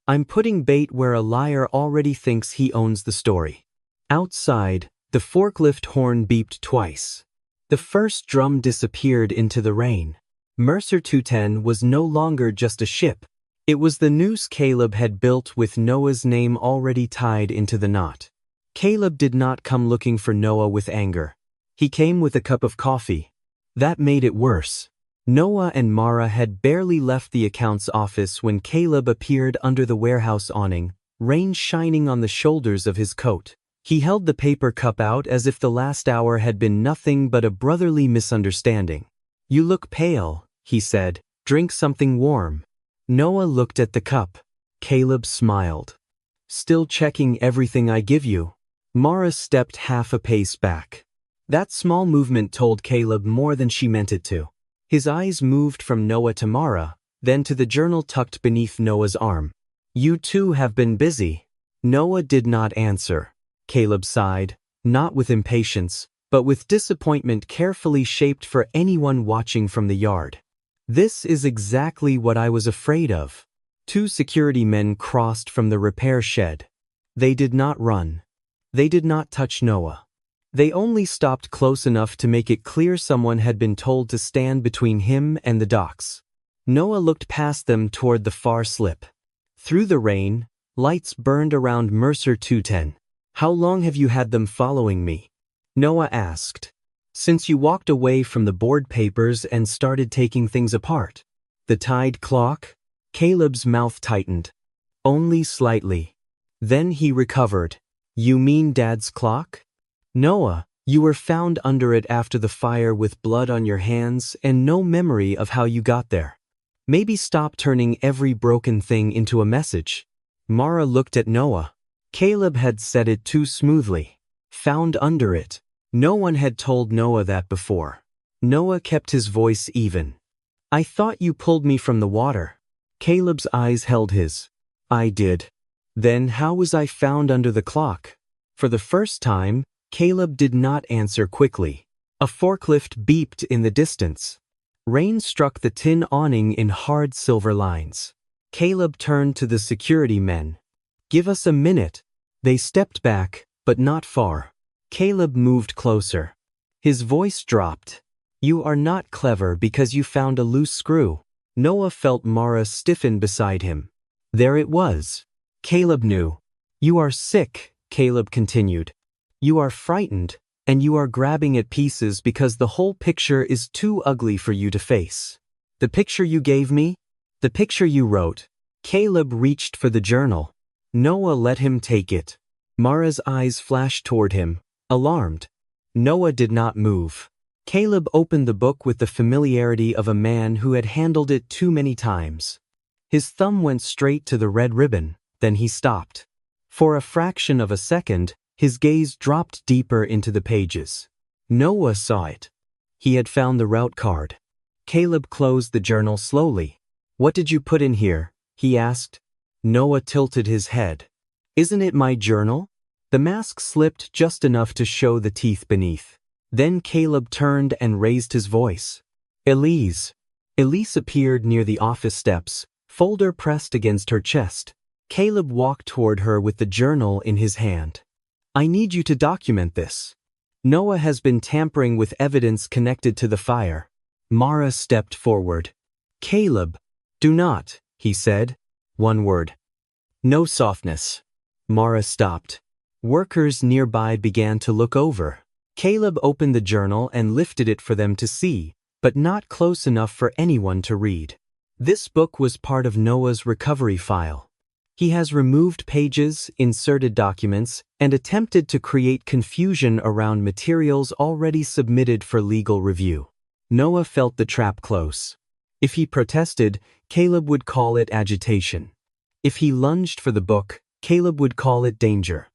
I'm putting bait where a liar already thinks he owns the story. Outside, the forklift horn beeped twice. The first drum disappeared into the rain. Mercer 210 was no longer just a ship. It was the noose Caleb had built with Noah's name already tied into the knot. Caleb did not come looking for Noah with anger. He came with a cup of coffee. That made it worse. Noah and Mara had barely left the accounts office when Caleb appeared under the warehouse awning, rain shining on the shoulders of his coat. He held the paper cup out as if the last hour had been nothing but a brotherly misunderstanding. You look pale, he said. Drink something warm. Noah looked at the cup. Caleb smiled. Still checking everything I give you. Mara stepped half a pace back. That small movement told Caleb more than she meant it to. His eyes moved from Noah to Mara, then to the journal tucked beneath Noah's arm. You two have been busy. Noah did not answer. Caleb sighed. not with impatience, but with disappointment carefully shaped for anyone watching from the yard. This is exactly what I was afraid of. Two security men crossed from the repair shed. They did not run. They did not touch Noah. They only stopped close enough to make it clear someone had been told to stand between him and the docks. Noah looked past them toward the far slip. Through the rain, lights burned around Mercer 210. How long have you had them following me? Noah asked. Since you walked away from the board papers and started taking things apart. The tide clock? Caleb's mouth tightened. Only slightly. Then he recovered. You mean Dad's clock? Noah, you were found under it after the fire with blood on your hands and no memory of how you got there. Maybe stop turning every broken thing into a message. Mara looked at Noah. Caleb had said it too smoothly. Found under it. No one had told Noah that before. Noah kept his voice even. I thought you pulled me from the water. Caleb's eyes held his. I did. Then how was I found under the clock? For the first time, Caleb did not answer quickly. A forklift beeped in the distance. Rain struck the tin awning in hard silver lines. Caleb turned to the security men. Give us a minute. They stepped back, but not far. Caleb moved closer. His voice dropped. You are not clever because you found a loose screw. Noah felt Mara stiffen beside him. There it was. Caleb knew. You are sick, Caleb continued. You are frightened, and you are grabbing at pieces because the whole picture is too ugly for you to face. The picture you gave me? The picture you wrote. Caleb reached for the journal. Noah let him take it. Mara's eyes flashed toward him, alarmed. Noah did not move. Caleb opened the book with the familiarity of a man who had handled it too many times. His thumb went straight to the red ribbon, then he stopped. For a fraction of a second, his gaze dropped deeper into the pages. Noah saw it. He had found the route card. Caleb closed the journal slowly. What did you put in here? He asked. Noah tilted his head. Isn't it my journal? The mask slipped just enough to show the teeth beneath. Then Caleb turned and raised his voice. Elise. Elise appeared near the office steps, folder pressed against her chest. Caleb walked toward her with the journal in his hand. I need you to document this. Noah has been tampering with evidence connected to the fire. Mara stepped forward. Caleb. Do not, he said. One word. No softness. Mara stopped. Workers nearby began to look over. Caleb opened the journal and lifted it for them to see, but not close enough for anyone to read. This book was part of Noah's recovery file. He has removed pages, inserted documents, and attempted to create confusion around materials already submitted for legal review. Noah felt the trap close. If he protested, Caleb would call it agitation. If he lunged for the book, Caleb would call it danger.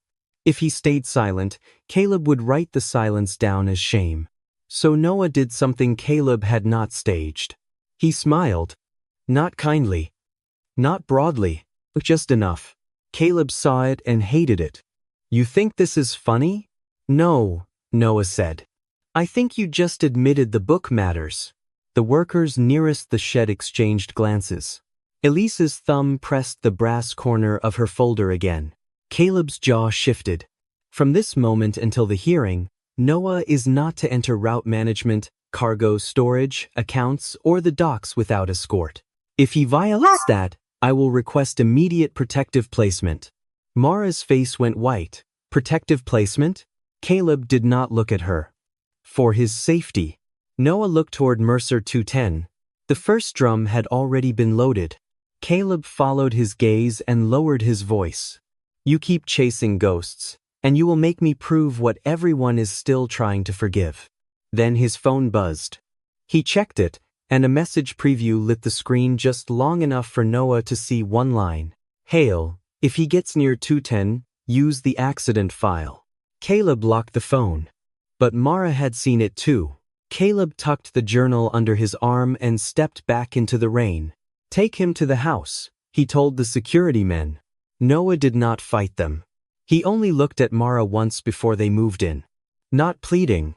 If he stayed silent, Caleb would write the silence down as shame. So Noah did something Caleb had not staged. He smiled. Not kindly. Not broadly. Just enough. Caleb saw it and hated it. You think this is funny? No, Noah said. I think you just admitted the book matters. The workers nearest the shed exchanged glances. Elise's thumb pressed the brass corner of her folder again. Caleb's jaw shifted. From this moment until the hearing, Noah is not to enter route management, cargo storage, accounts, or the docks without escort. If he violates that, I will request immediate protective placement. Mara's face went white. Protective placement? Caleb did not look at her. For his safety. Noah looked toward Mercer 210. The first drum had already been loaded. Caleb followed his gaze and lowered his voice. You keep chasing ghosts, and you will make me prove what everyone is still trying to forgive. Then his phone buzzed. He checked it, and a message preview lit the screen just long enough for Noah to see one line. Hale, if he gets near 210, use the accident file. Caleb locked the phone. But Mara had seen it too. Caleb tucked the journal under his arm and stepped back into the rain. Take him to the house, he told the security men. Noah did not fight them. He only looked at Mara once before they moved in. Not pleading,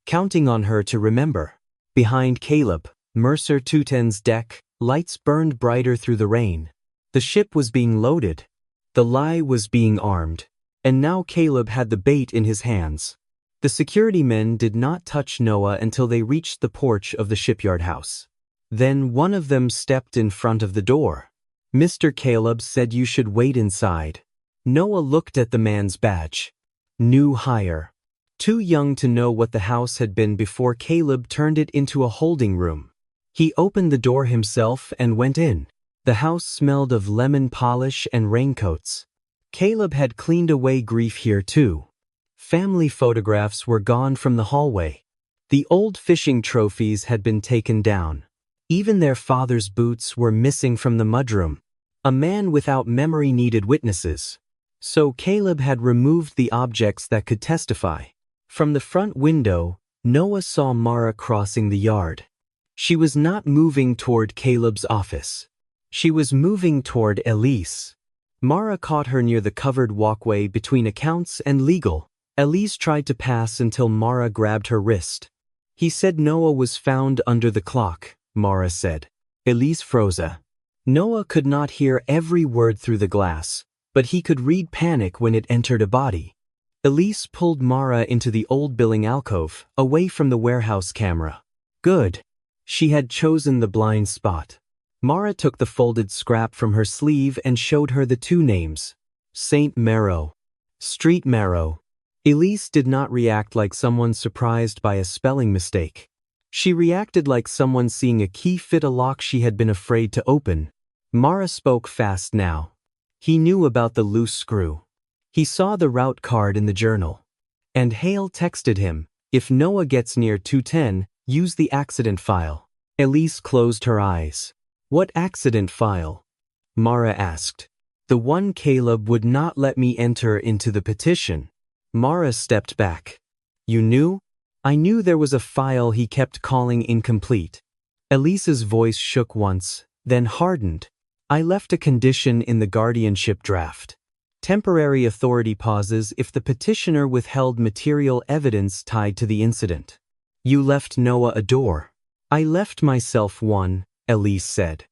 counting on her to remember. Behind Caleb, Mercer 210's deck, lights burned brighter through the rain. The ship was being loaded. The lie was being armed. And now Caleb had the bait in his hands. The security men did not touch Noah until they reached the porch of the shipyard house. Then one of them stepped in front of the door. Mr. Caleb said you should wait inside. Noah looked at the man's badge. New hire. Too young to know what the house had been before Caleb turned it into a holding room. He opened the door himself and went in. The house smelled of lemon polish and raincoats. Caleb had cleaned away grief here too. Family photographs were gone from the hallway. The old fishing trophies had been taken down. Even their father's boots were missing from the mudroom. A man without memory needed witnesses. So Caleb had removed the objects that could testify. From the front window, Noah saw Mara crossing the yard. She was not moving toward Caleb's office. She was moving toward Elise. Mara caught her near the covered walkway between accounts and legal. Elise tried to pass until Mara grabbed her wrist. He said Noah was found under the clock, Mara said. Elise froze. Noah could not hear every word through the glass, but he could read panic when it entered a body. Elise pulled Mara into the old billing alcove, away from the warehouse camera. Good. She had chosen the blind spot. Mara took the folded scrap from her sleeve and showed her the two names. St. Marrow. Street Marrow. Elise did not react like someone surprised by a spelling mistake. She reacted like someone seeing a key fit a lock she had been afraid to open. Mara spoke fast now. He knew about the loose screw. He saw the route card in the journal. And Hale texted him, if Noah gets near 210, use the accident file. Elise closed her eyes. What accident file? Mara asked. The one Caleb would not let me enter into the petition. Mara stepped back. You knew? I knew there was a file he kept calling incomplete. Elise's voice shook once, then hardened. I left a condition in the guardianship draft. Temporary authority pauses if the petitioner withheld material evidence tied to the incident. You left Noah a door. I left myself one, Elise said.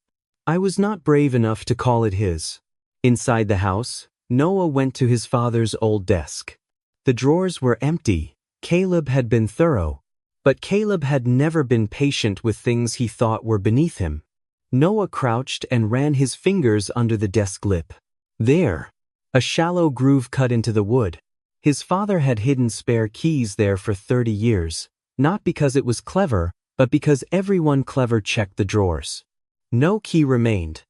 I was not brave enough to call it his. Inside the house, Noah went to his father's old desk. The drawers were empty. Caleb had been thorough, but Caleb had never been patient with things he thought were beneath him. Noah crouched and ran his fingers under the desk lip. There, a shallow groove cut into the wood. His father had hidden spare keys there for 30 years, not because it was clever, but because everyone clever checked the drawers. No key remained,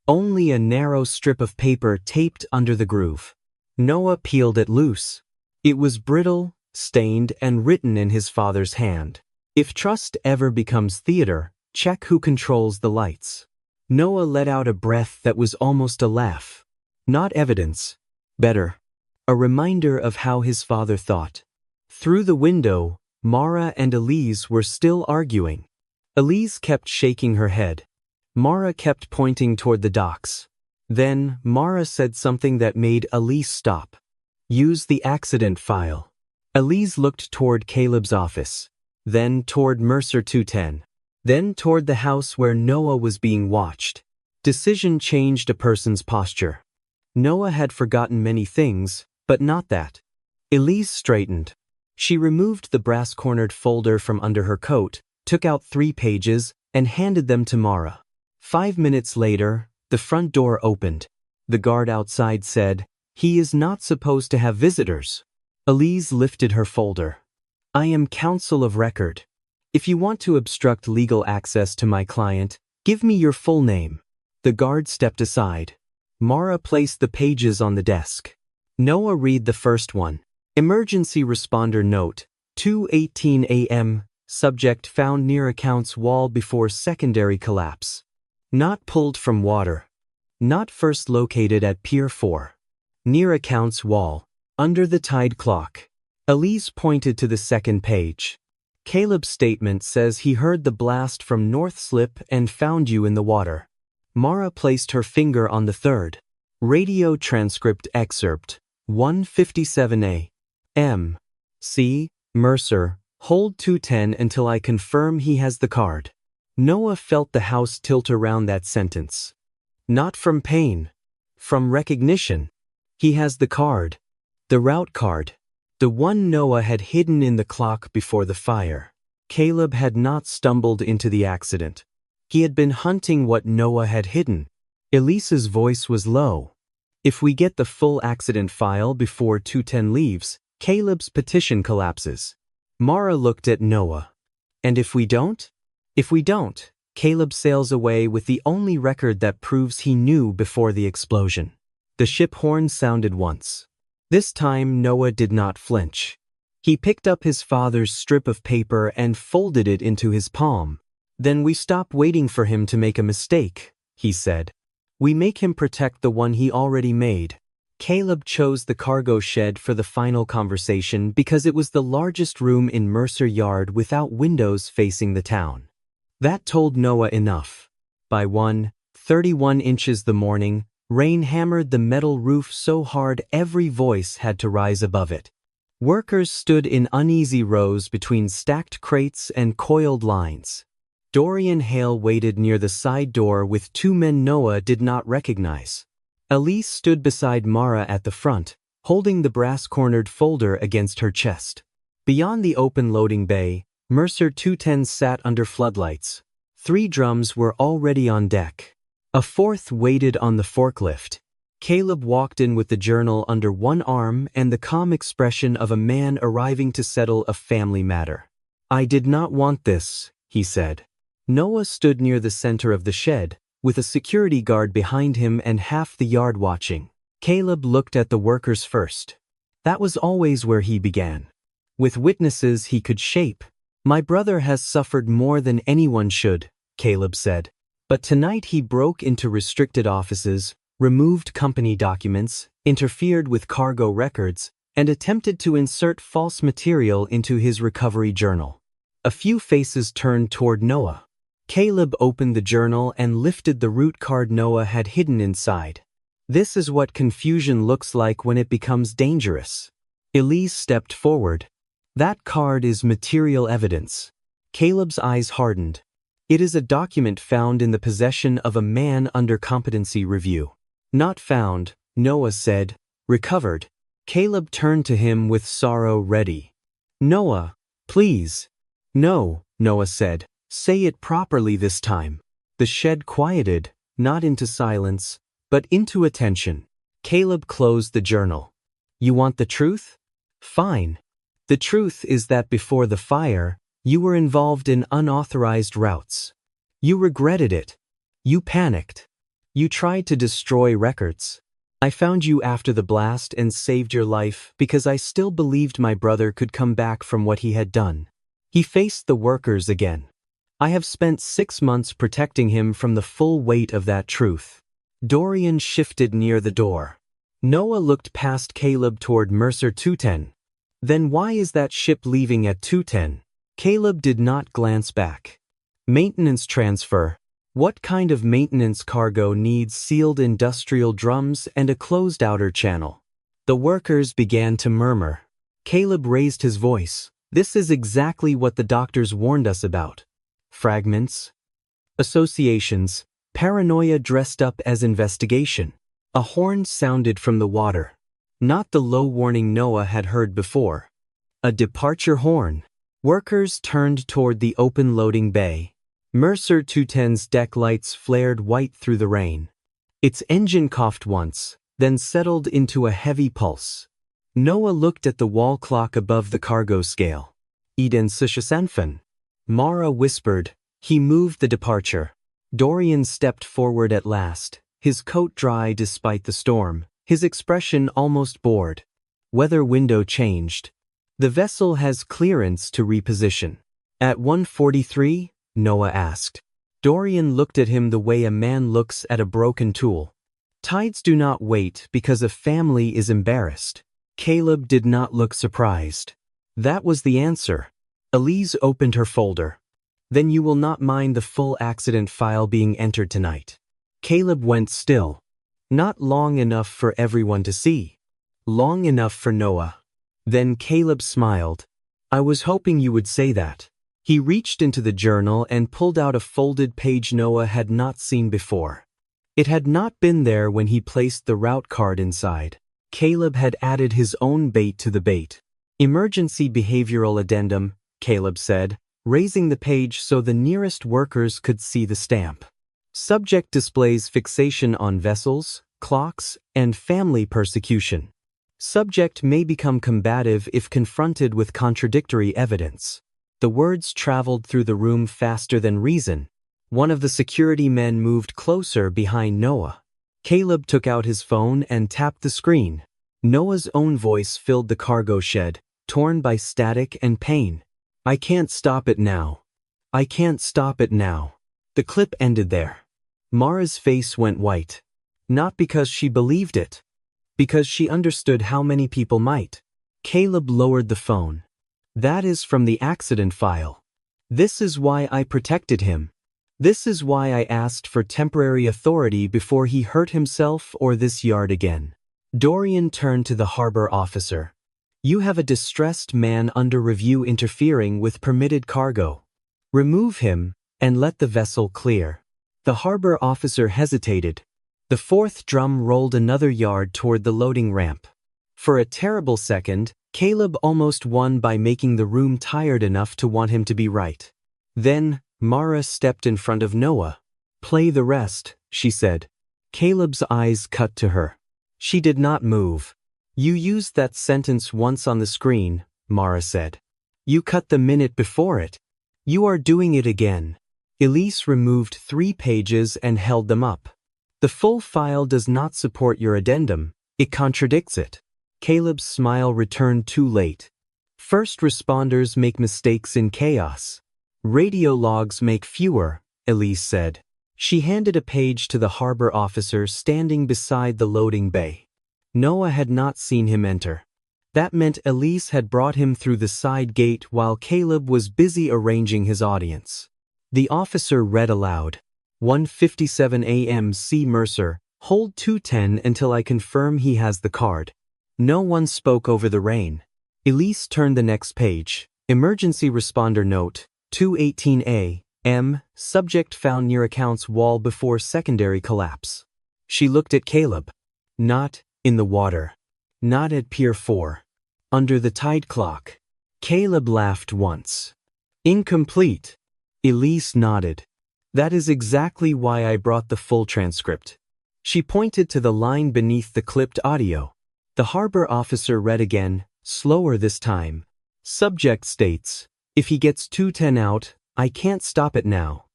only a narrow strip of paper taped under the groove. Noah peeled it loose. It was brittle, stained, and written in his father's hand. If trust ever becomes theater, check who controls the lights. Noah let out a breath that was almost a laugh. Not evidence. Better. A reminder of how his father thought. Through the window, Mara and Elise were still arguing. Elise kept shaking her head. Mara kept pointing toward the docks. Then, Mara said something that made Elise stop. Use the accident file. Elise looked toward Caleb's office, then toward Mercer 210, then toward the house where Noah was being watched. Decision changed a person's posture. Noah had forgotten many things, but not that. Elise straightened. She removed the brass-cornered folder from under her coat, took out 3 pages, and handed them to Mara. 5 minutes later, the front door opened. The guard outside said, "He is not supposed to have visitors." Elise lifted her folder. "I am counsel of record. If you want to obstruct legal access to my client, give me your full name." The guard stepped aside. Mara placed the pages on the desk. Noah read the first one. Emergency responder note, 2:18 a.m., subject found near account's wall before secondary collapse. Not pulled from water. Not first located at Pier 4. Near account's wall, under the tide clock. Elise pointed to the second page. Caleb's statement says he heard the blast from North Slip and found you in the water. Mara placed her finger on the third. Radio transcript excerpt. 1:57 a.m. C. Mercer, hold 210 until I confirm he has the card. Noah felt the house tilt around that sentence. Not from pain. From recognition. He has the card. The route card. The one Noah had hidden in the clock before the fire. Caleb had not stumbled into the accident. He had been hunting what Noah had hidden. Elise's voice was low. If we get the full accident file before 210 leaves, Caleb's petition collapses. Mara looked at Noah. And if we don't? If we don't, Caleb sails away with the only record that proves he knew before the explosion. The ship horn sounded once. This time Noah did not flinch. He picked up his father's strip of paper and folded it into his palm. Then we stop waiting for him to make a mistake, he said. We make him protect the one he already made. Caleb chose the cargo shed for the final conversation because it was the largest room in Mercer Yard without windows facing the town. That told Noah enough. By 1:31 inches the morning, rain hammered the metal roof so hard every voice had to rise above it. Workers stood in uneasy rows between stacked crates and coiled lines. Dorian Hale waited near the side door with two men Noah did not recognize. Elise stood beside Mara at the front, holding the brass-cornered folder against her chest. Beyond the open loading bay, Mercer 210 sat under floodlights. 3 drums were already on deck. A 4th waited on the forklift. Caleb walked in with the journal under one arm and the calm expression of a man arriving to settle a family matter. I did not want this, he said. Noah stood near the center of the shed, with a security guard behind him and half the yard watching. Caleb looked at the workers first. That was always where he began. With witnesses he could shape. My brother has suffered more than anyone should, Caleb said. But tonight he broke into restricted offices, removed company documents, interfered with cargo records, and attempted to insert false material into his recovery journal. A few faces turned toward Noah. Caleb opened the journal and lifted the route card Noah had hidden inside. This is what confusion looks like when it becomes dangerous. Elise stepped forward. That card is material evidence. Caleb's eyes hardened. It is a document found in the possession of a man under competency review. Not found, Noah said. Recovered. Caleb turned to him with sorrow ready. Noah, please. No, Noah said. Say it properly this time. The shed quieted, not into silence, but into attention. Caleb closed the journal. You want the truth? Fine. The truth is that before the fire, you were involved in unauthorized routes. You regretted it. You panicked. You tried to destroy records. I found you after the blast and saved your life because I still believed my brother could come back from what he had done. He faced the workers again. I have spent 6 months protecting him from the full weight of that truth. Dorian shifted near the door. Noah looked past Caleb toward Mercer 210. Then why is that ship leaving at 210? Caleb did not glance back. Maintenance transfer. What kind of maintenance cargo needs sealed industrial drums and a closed outer channel? The workers began to murmur. Caleb raised his voice. This is exactly what the doctors warned us about. Fragments. Associations. Paranoia dressed up as investigation. A horn sounded from the water. Not the low warning Noah had heard before. A departure horn. Workers turned toward the open loading bay. Mercer 210's deck lights flared white through the rain. Its engine coughed once, then settled into a heavy pulse. Noah looked at the wall clock above the cargo scale. Eden Sushasanfen. Mara whispered. He moved the departure. Dorian stepped forward at last, his coat dry despite the storm, his expression almost bored. Weather window changed. The vessel has clearance to reposition. At 1:43, Noah asked. Dorian looked at him the way a man looks at a broken tool. Tides do not wait because a family is embarrassed. Caleb did not look surprised. That was the answer. Elise opened her folder. Then you will not mind the full accident file being entered tonight. Caleb went still. Not long enough for everyone to see. Long enough for Noah. Then Caleb smiled. I was hoping you would say that. He reached into the journal and pulled out a folded page Noah had not seen before. It had not been there when he placed the route card inside. Caleb had added his own bait to the bait. Emergency behavioral addendum, Caleb said, raising the page so the nearest workers could see the stamp. Subject displays fixation on vessels, clocks, and family persecution. Subject may become combative if confronted with contradictory evidence. The words traveled through the room faster than reason. One of the security men moved closer behind Noah. Caleb took out his phone and tapped the screen. Noah's own voice filled the cargo shed, torn by static and pain. I can't stop it now. I can't stop it now. The clip ended there. Mara's face went white. Not because she believed it. Because she understood how many people might. Caleb lowered the phone. That is from the accident file. This is why I protected him. This is why I asked for temporary authority before he hurt himself or this yard again. Dorian turned to the harbor officer. You have a distressed man under review interfering with permitted cargo. Remove him and let the vessel clear. The harbor officer hesitated. The fourth drum rolled another yard toward the loading ramp. For a terrible second, Caleb almost won by making the room tired enough to want him to be right. Then, Mara stepped in front of Noah. Play the rest, she said. Caleb's eyes cut to her. She did not move. You used that sentence once on the screen, Mara said. You cut the minute before it. You are doing it again. Elise removed 3 pages and held them up. The full file does not support your addendum. It contradicts it. Caleb's smile returned too late. First responders make mistakes in chaos. Radio logs make fewer, Elise said. She handed a page to the harbor officer standing beside the loading bay. Noah had not seen him enter. That meant Elise had brought him through the side gate while Caleb was busy arranging his audience. The officer read aloud. 1:57 a.m. C. Mercer, hold 210 until I confirm he has the card. No one spoke over the rain. Elise turned the next page. Emergency responder note, 2:18 a.m., subject found near account's wall before secondary collapse. She looked at Caleb. Not in the water. Not at Pier 4. Under the tide clock. Caleb laughed once. Incomplete. Elise nodded. That is exactly why I brought the full transcript. She pointed to the line beneath the clipped audio. The harbor officer read again, slower this time. Subject states, if he gets 210 out, I can't stop it now.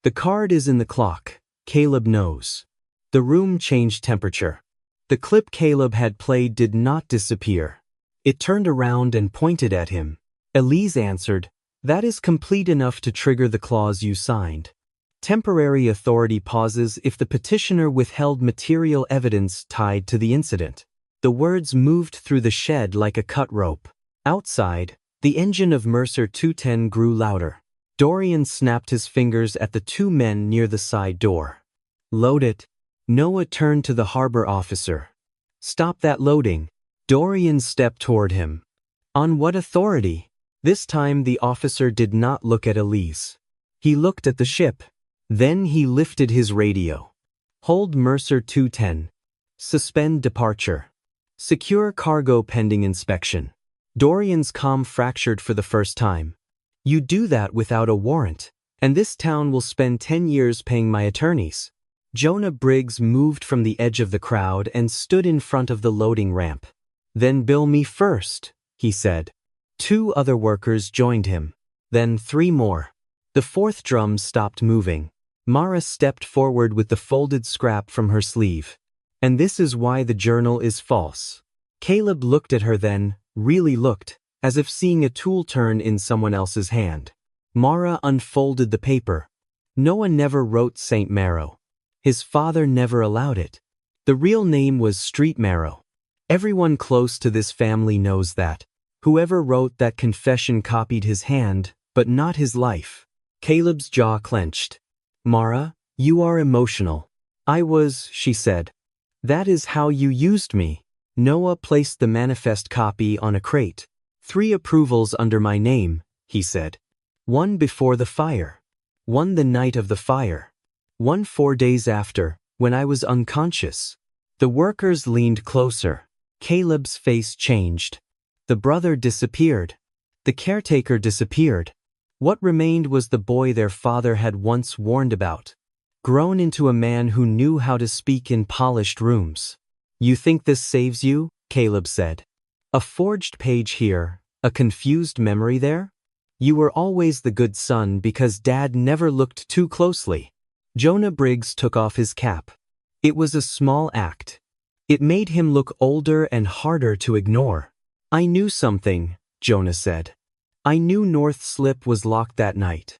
The card is in the clock. Caleb knows. The room changed temperature. The clip Caleb had played did not disappear. It turned around and pointed at him. Elise answered, that is complete enough to trigger the clause you signed. Temporary authority pauses if the petitioner withheld material evidence tied to the incident. The words moved through the shed like a cut rope. Outside, the engine of Mercer 210 grew louder. Dorian snapped his fingers at the 2 men near the side door. Load it. Noah turned to the harbor officer. Stop that loading. Dorian stepped toward him. On what authority? This time the officer did not look at Elise. He looked at the ship. Then he lifted his radio. Hold Mercer 210. Suspend departure. Secure cargo pending inspection. Dorian's calm fractured for the first time. You do that without a warrant, and this town will spend 10 years paying my attorneys. Jonah Briggs moved from the edge of the crowd and stood in front of the loading ramp. Then bill me first, he said. 2 other workers joined him. Then 3 more. The 4th drum stopped moving. Mara stepped forward with the folded scrap from her sleeve. And this is why the journal is false. Caleb looked at her then, really looked, as if seeing a tool turn in someone else's hand. Mara unfolded the paper. Noah never wrote St. Marrow. His father never allowed it. The real name was Street Marrow. Everyone close to this family knows that. Whoever wrote that confession copied his hand, but not his life. Caleb's jaw clenched. Mara, you are emotional. I was, she said. That is how you used me. Noah placed the manifest copy on a crate. 3 approvals under my name, he said. 1 before the fire. 1 the night of the fire. 1 4 days after, when I was unconscious. The workers leaned closer. Caleb's face changed. The brother disappeared. The caretaker disappeared. What remained was the boy their father had once warned about. Grown into a man who knew how to speak in polished rooms. You think this saves you? Caleb said. A forged page here, a confused memory there? You were always the good son because Dad never looked too closely. Jonah Briggs took off his cap. It was a small act. It made him look older and harder to ignore. I knew something, Jonah said. I knew North Slip was locked that night.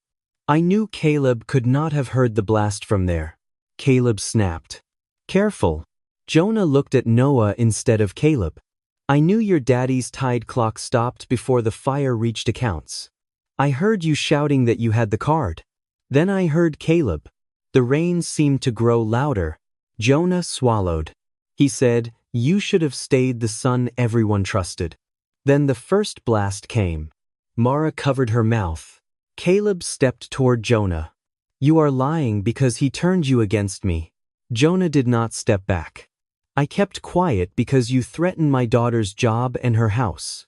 I knew Caleb could not have heard the blast from there. Caleb snapped. Careful. Jonah looked at Noah instead of Caleb. I knew your daddy's tide clock stopped before the fire reached accounts. I heard you shouting that you had the card. Then I heard Caleb. The rain seemed to grow louder. Jonah swallowed. He said, you should have stayed the son everyone trusted. Then the first blast came. Mara covered her mouth. Caleb stepped toward Jonah. You are lying because he turned you against me. Jonah did not step back. I kept quiet because you threatened my daughter's job and her house.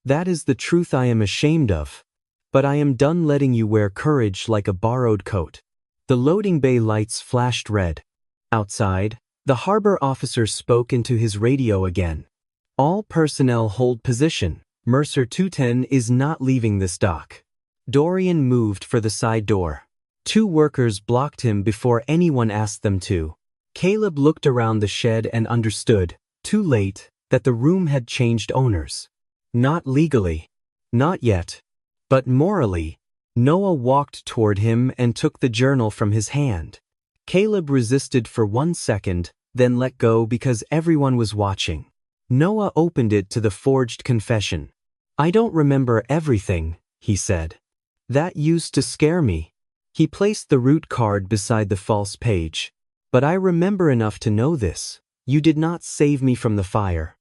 That is the truth I am ashamed of. But I am done letting you wear courage like a borrowed coat. The loading bay lights flashed red. Outside, the harbor officer spoke into his radio again. All personnel hold position. Mercer 210 is not leaving this dock. Dorian moved for the side door. 2 workers blocked him before anyone asked them to. Caleb looked around the shed and understood, too late, that the room had changed owners. Not legally. Not yet. But morally. Noah walked toward him and took the journal from his hand. Caleb resisted for 1 second, then let go because everyone was watching. Noah opened it to the forged confession. I don't remember everything, he said. That used to scare me. He placed the root card beside the false page. But I remember enough to know this. You did not save me from the fire.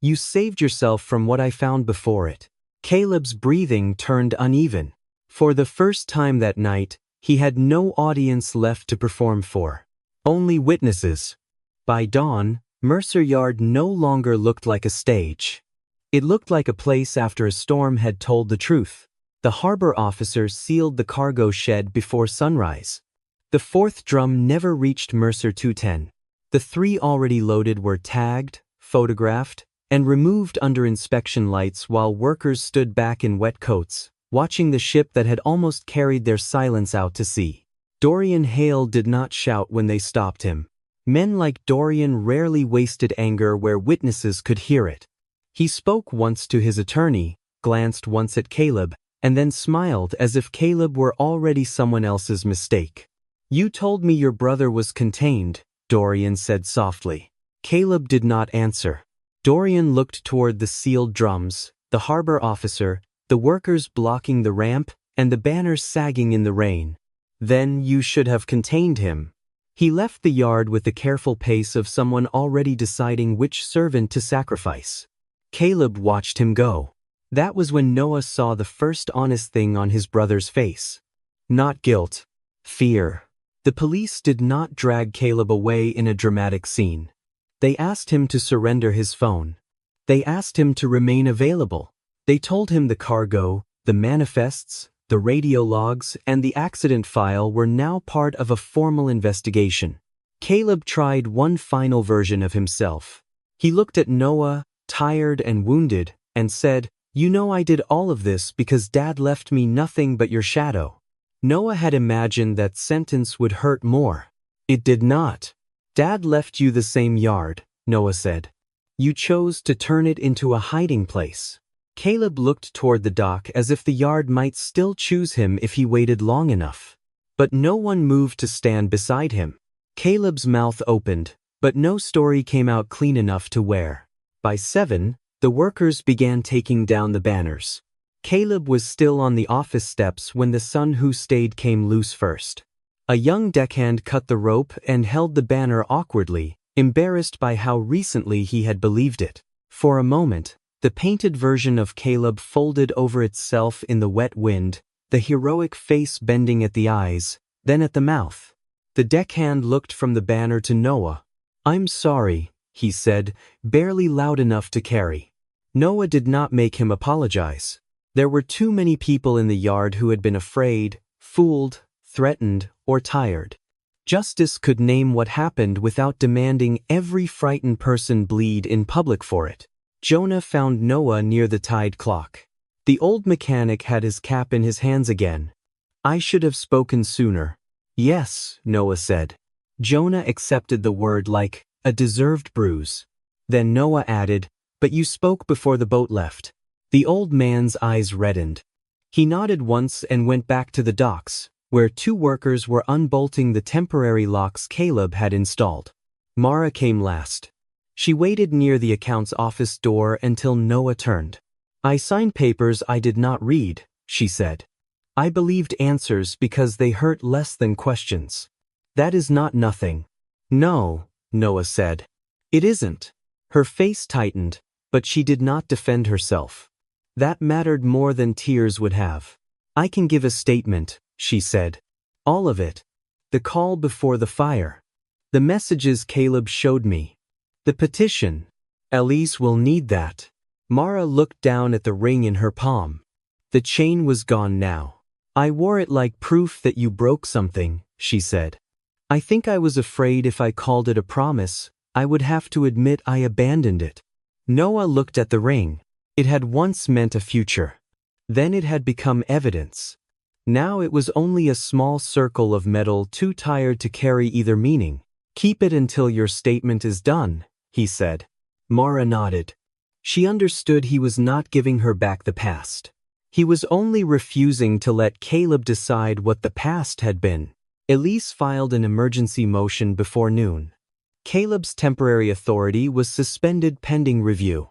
You saved yourself from what I found before it. Caleb's breathing turned uneven. For the first time that night, he had no audience left to perform for. Only witnesses. By dawn, Mercer Yard no longer looked like a stage. It looked like a place after a storm had told the truth. The harbor officer sealed the cargo shed before sunrise. The 4th drum never reached Mercer 210. The 3 already loaded were tagged, photographed, and removed under inspection lights while workers stood back in wet coats, watching the ship that had almost carried their silence out to sea. Dorian Hale did not shout when they stopped him. Men like Dorian rarely wasted anger where witnesses could hear it. He spoke once to his attorney, glanced once at Caleb, and then smiled as if Caleb were already someone else's mistake. You told me your brother was contained, Dorian said softly. Caleb did not answer. Dorian looked toward the sealed drums, the harbor officer, the workers blocking the ramp, and the banners sagging in the rain. Then you should have contained him. He left the yard with the careful pace of someone already deciding which servant to sacrifice. Caleb watched him go. That was when Noah saw the first honest thing on his brother's face. Not guilt. Fear. The police did not drag Caleb away in a dramatic scene. They asked him to surrender his phone. They asked him to remain available. They told him the cargo, the manifests, the radio logs, and the accident file were now part of a formal investigation. Caleb tried one final version of himself. He looked at Noah, tired and wounded, and said, You know I did all of this because Dad left me nothing but your shadow. Noah had imagined that sentence would hurt more. It did not. Dad left you the same yard, Noah said. You chose to turn it into a hiding place. Caleb looked toward the dock as if the yard might still choose him if he waited long enough. But no one moved to stand beside him. Caleb's mouth opened, but no story came out clean enough to wear. By 7, the workers began taking down the banners. Caleb was still on the office steps when the son who stayed came loose first. A young deckhand cut the rope and held the banner awkwardly, embarrassed by how recently he had believed it. For a moment, the painted version of Caleb folded over itself in the wet wind, the heroic face bending at the eyes, then at the mouth. The deckhand looked from the banner to Noah. "I'm sorry," he said, barely loud enough to carry. Noah did not make him apologize. There were too many people in the yard who had been afraid, fooled, threatened, or tired. Justice could name what happened without demanding every frightened person bleed in public for it. Jonah found Noah near the tide clock. The old mechanic had his cap in his hands again. "I should have spoken sooner." "Yes," Noah said. Jonah accepted the word like a deserved bruise. Then Noah added, "But you spoke before the boat left." The old man's eyes reddened. He nodded once and went back to the docks, where 2 workers were unbolting the temporary locks Caleb had installed. Mara came last. She waited near the account's office door until Noah turned. "I signed papers I did not read," she said. "I believed answers because they hurt less than questions." "That is not nothing." "No," Noah said. "It isn't." Her face tightened, but she did not defend herself. That mattered more than tears would have. "I can give a statement," she said. "All of it. The call before the fire. The messages Caleb showed me. The petition. Elise will need that." Mara looked down at the ring in her palm. The chain was gone now. "I wore it like proof that you broke something," she said. "I think I was afraid if I called it a promise, I would have to admit I abandoned it." Noah looked at the ring. It had once meant a future. Then it had become evidence. Now it was only a small circle of metal too tired to carry either meaning. "Keep it until your statement is done," he said. Mara nodded. She understood he was not giving her back the past. He was only refusing to let Caleb decide what the past had been. Elise filed an emergency motion before noon. Caleb's temporary authority was suspended pending review.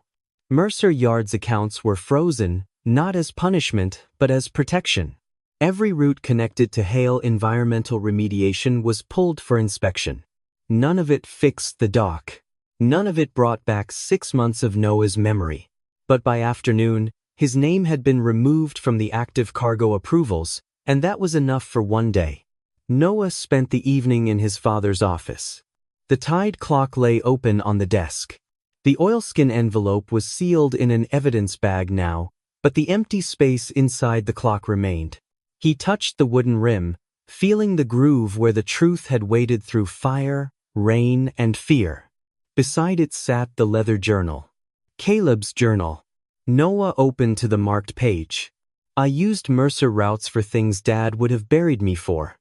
Mercer Yard's accounts were frozen, not as punishment, but as protection. Every route connected to Hale Environmental Remediation was pulled for inspection. None of it fixed the dock. None of it brought back 6 months of Noah's memory. But by afternoon, his name had been removed from the active cargo approvals, and that was enough for one day. Noah spent the evening in his father's office. The tide clock lay open on the desk. The oilskin envelope was sealed in an evidence bag now, but the empty space inside the clock remained. He touched the wooden rim, feeling the groove where the truth had waded through fire, rain, and fear. Beside it sat the leather journal. Caleb's journal. Noah opened to the marked page. "I used Mercer routes for things Dad would have buried me for.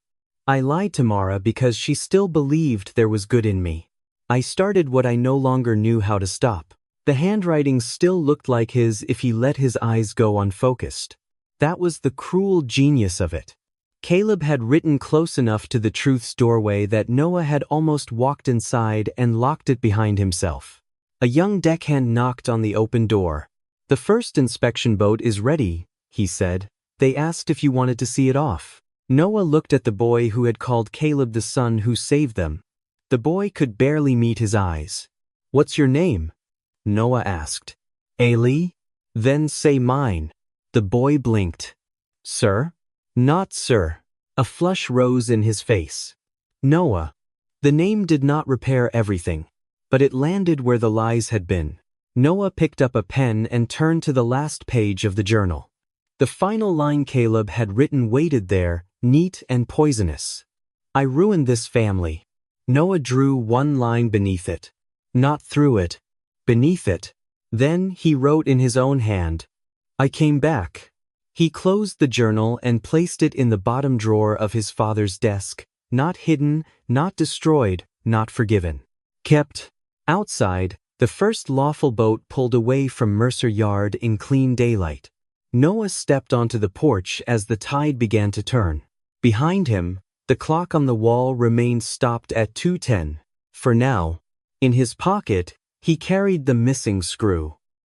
I lied to Mara because she still believed there was good in me. I started what I no longer knew how to stop." The handwriting still looked like his if he let his eyes go unfocused. That was the cruel genius of it. Caleb had written close enough to the truth's doorway that Noah had almost walked inside and locked it behind himself. A young deckhand knocked on the open door. "The first inspection boat is ready," he said. "They asked if you wanted to see it off." Noah looked at the boy who had called Caleb the son who saved them. The boy could barely meet his eyes. "What's your name?" Noah asked. "Eli?" "Then say mine." The boy blinked. "Sir?" "Not sir." A flush rose in his face. "Noah." The name did not repair everything, but it landed where the lies had been. Noah picked up a pen and turned to the last page of the journal. The final line Caleb had written waited there, neat and poisonous. "I ruined this family." Noah drew one line beneath it. Not through it. Beneath it. Then he wrote in his own hand, "I came back." He closed the journal and placed it in the bottom drawer of his father's desk, not hidden, not destroyed, not forgiven. Kept. Outside, the first lawful boat pulled away from Mercer Yard in clean daylight. Noah stepped onto the porch as the tide began to turn. Behind him, the clock on the wall remained stopped at 2:10. For now, in his pocket, he carried the missing screw.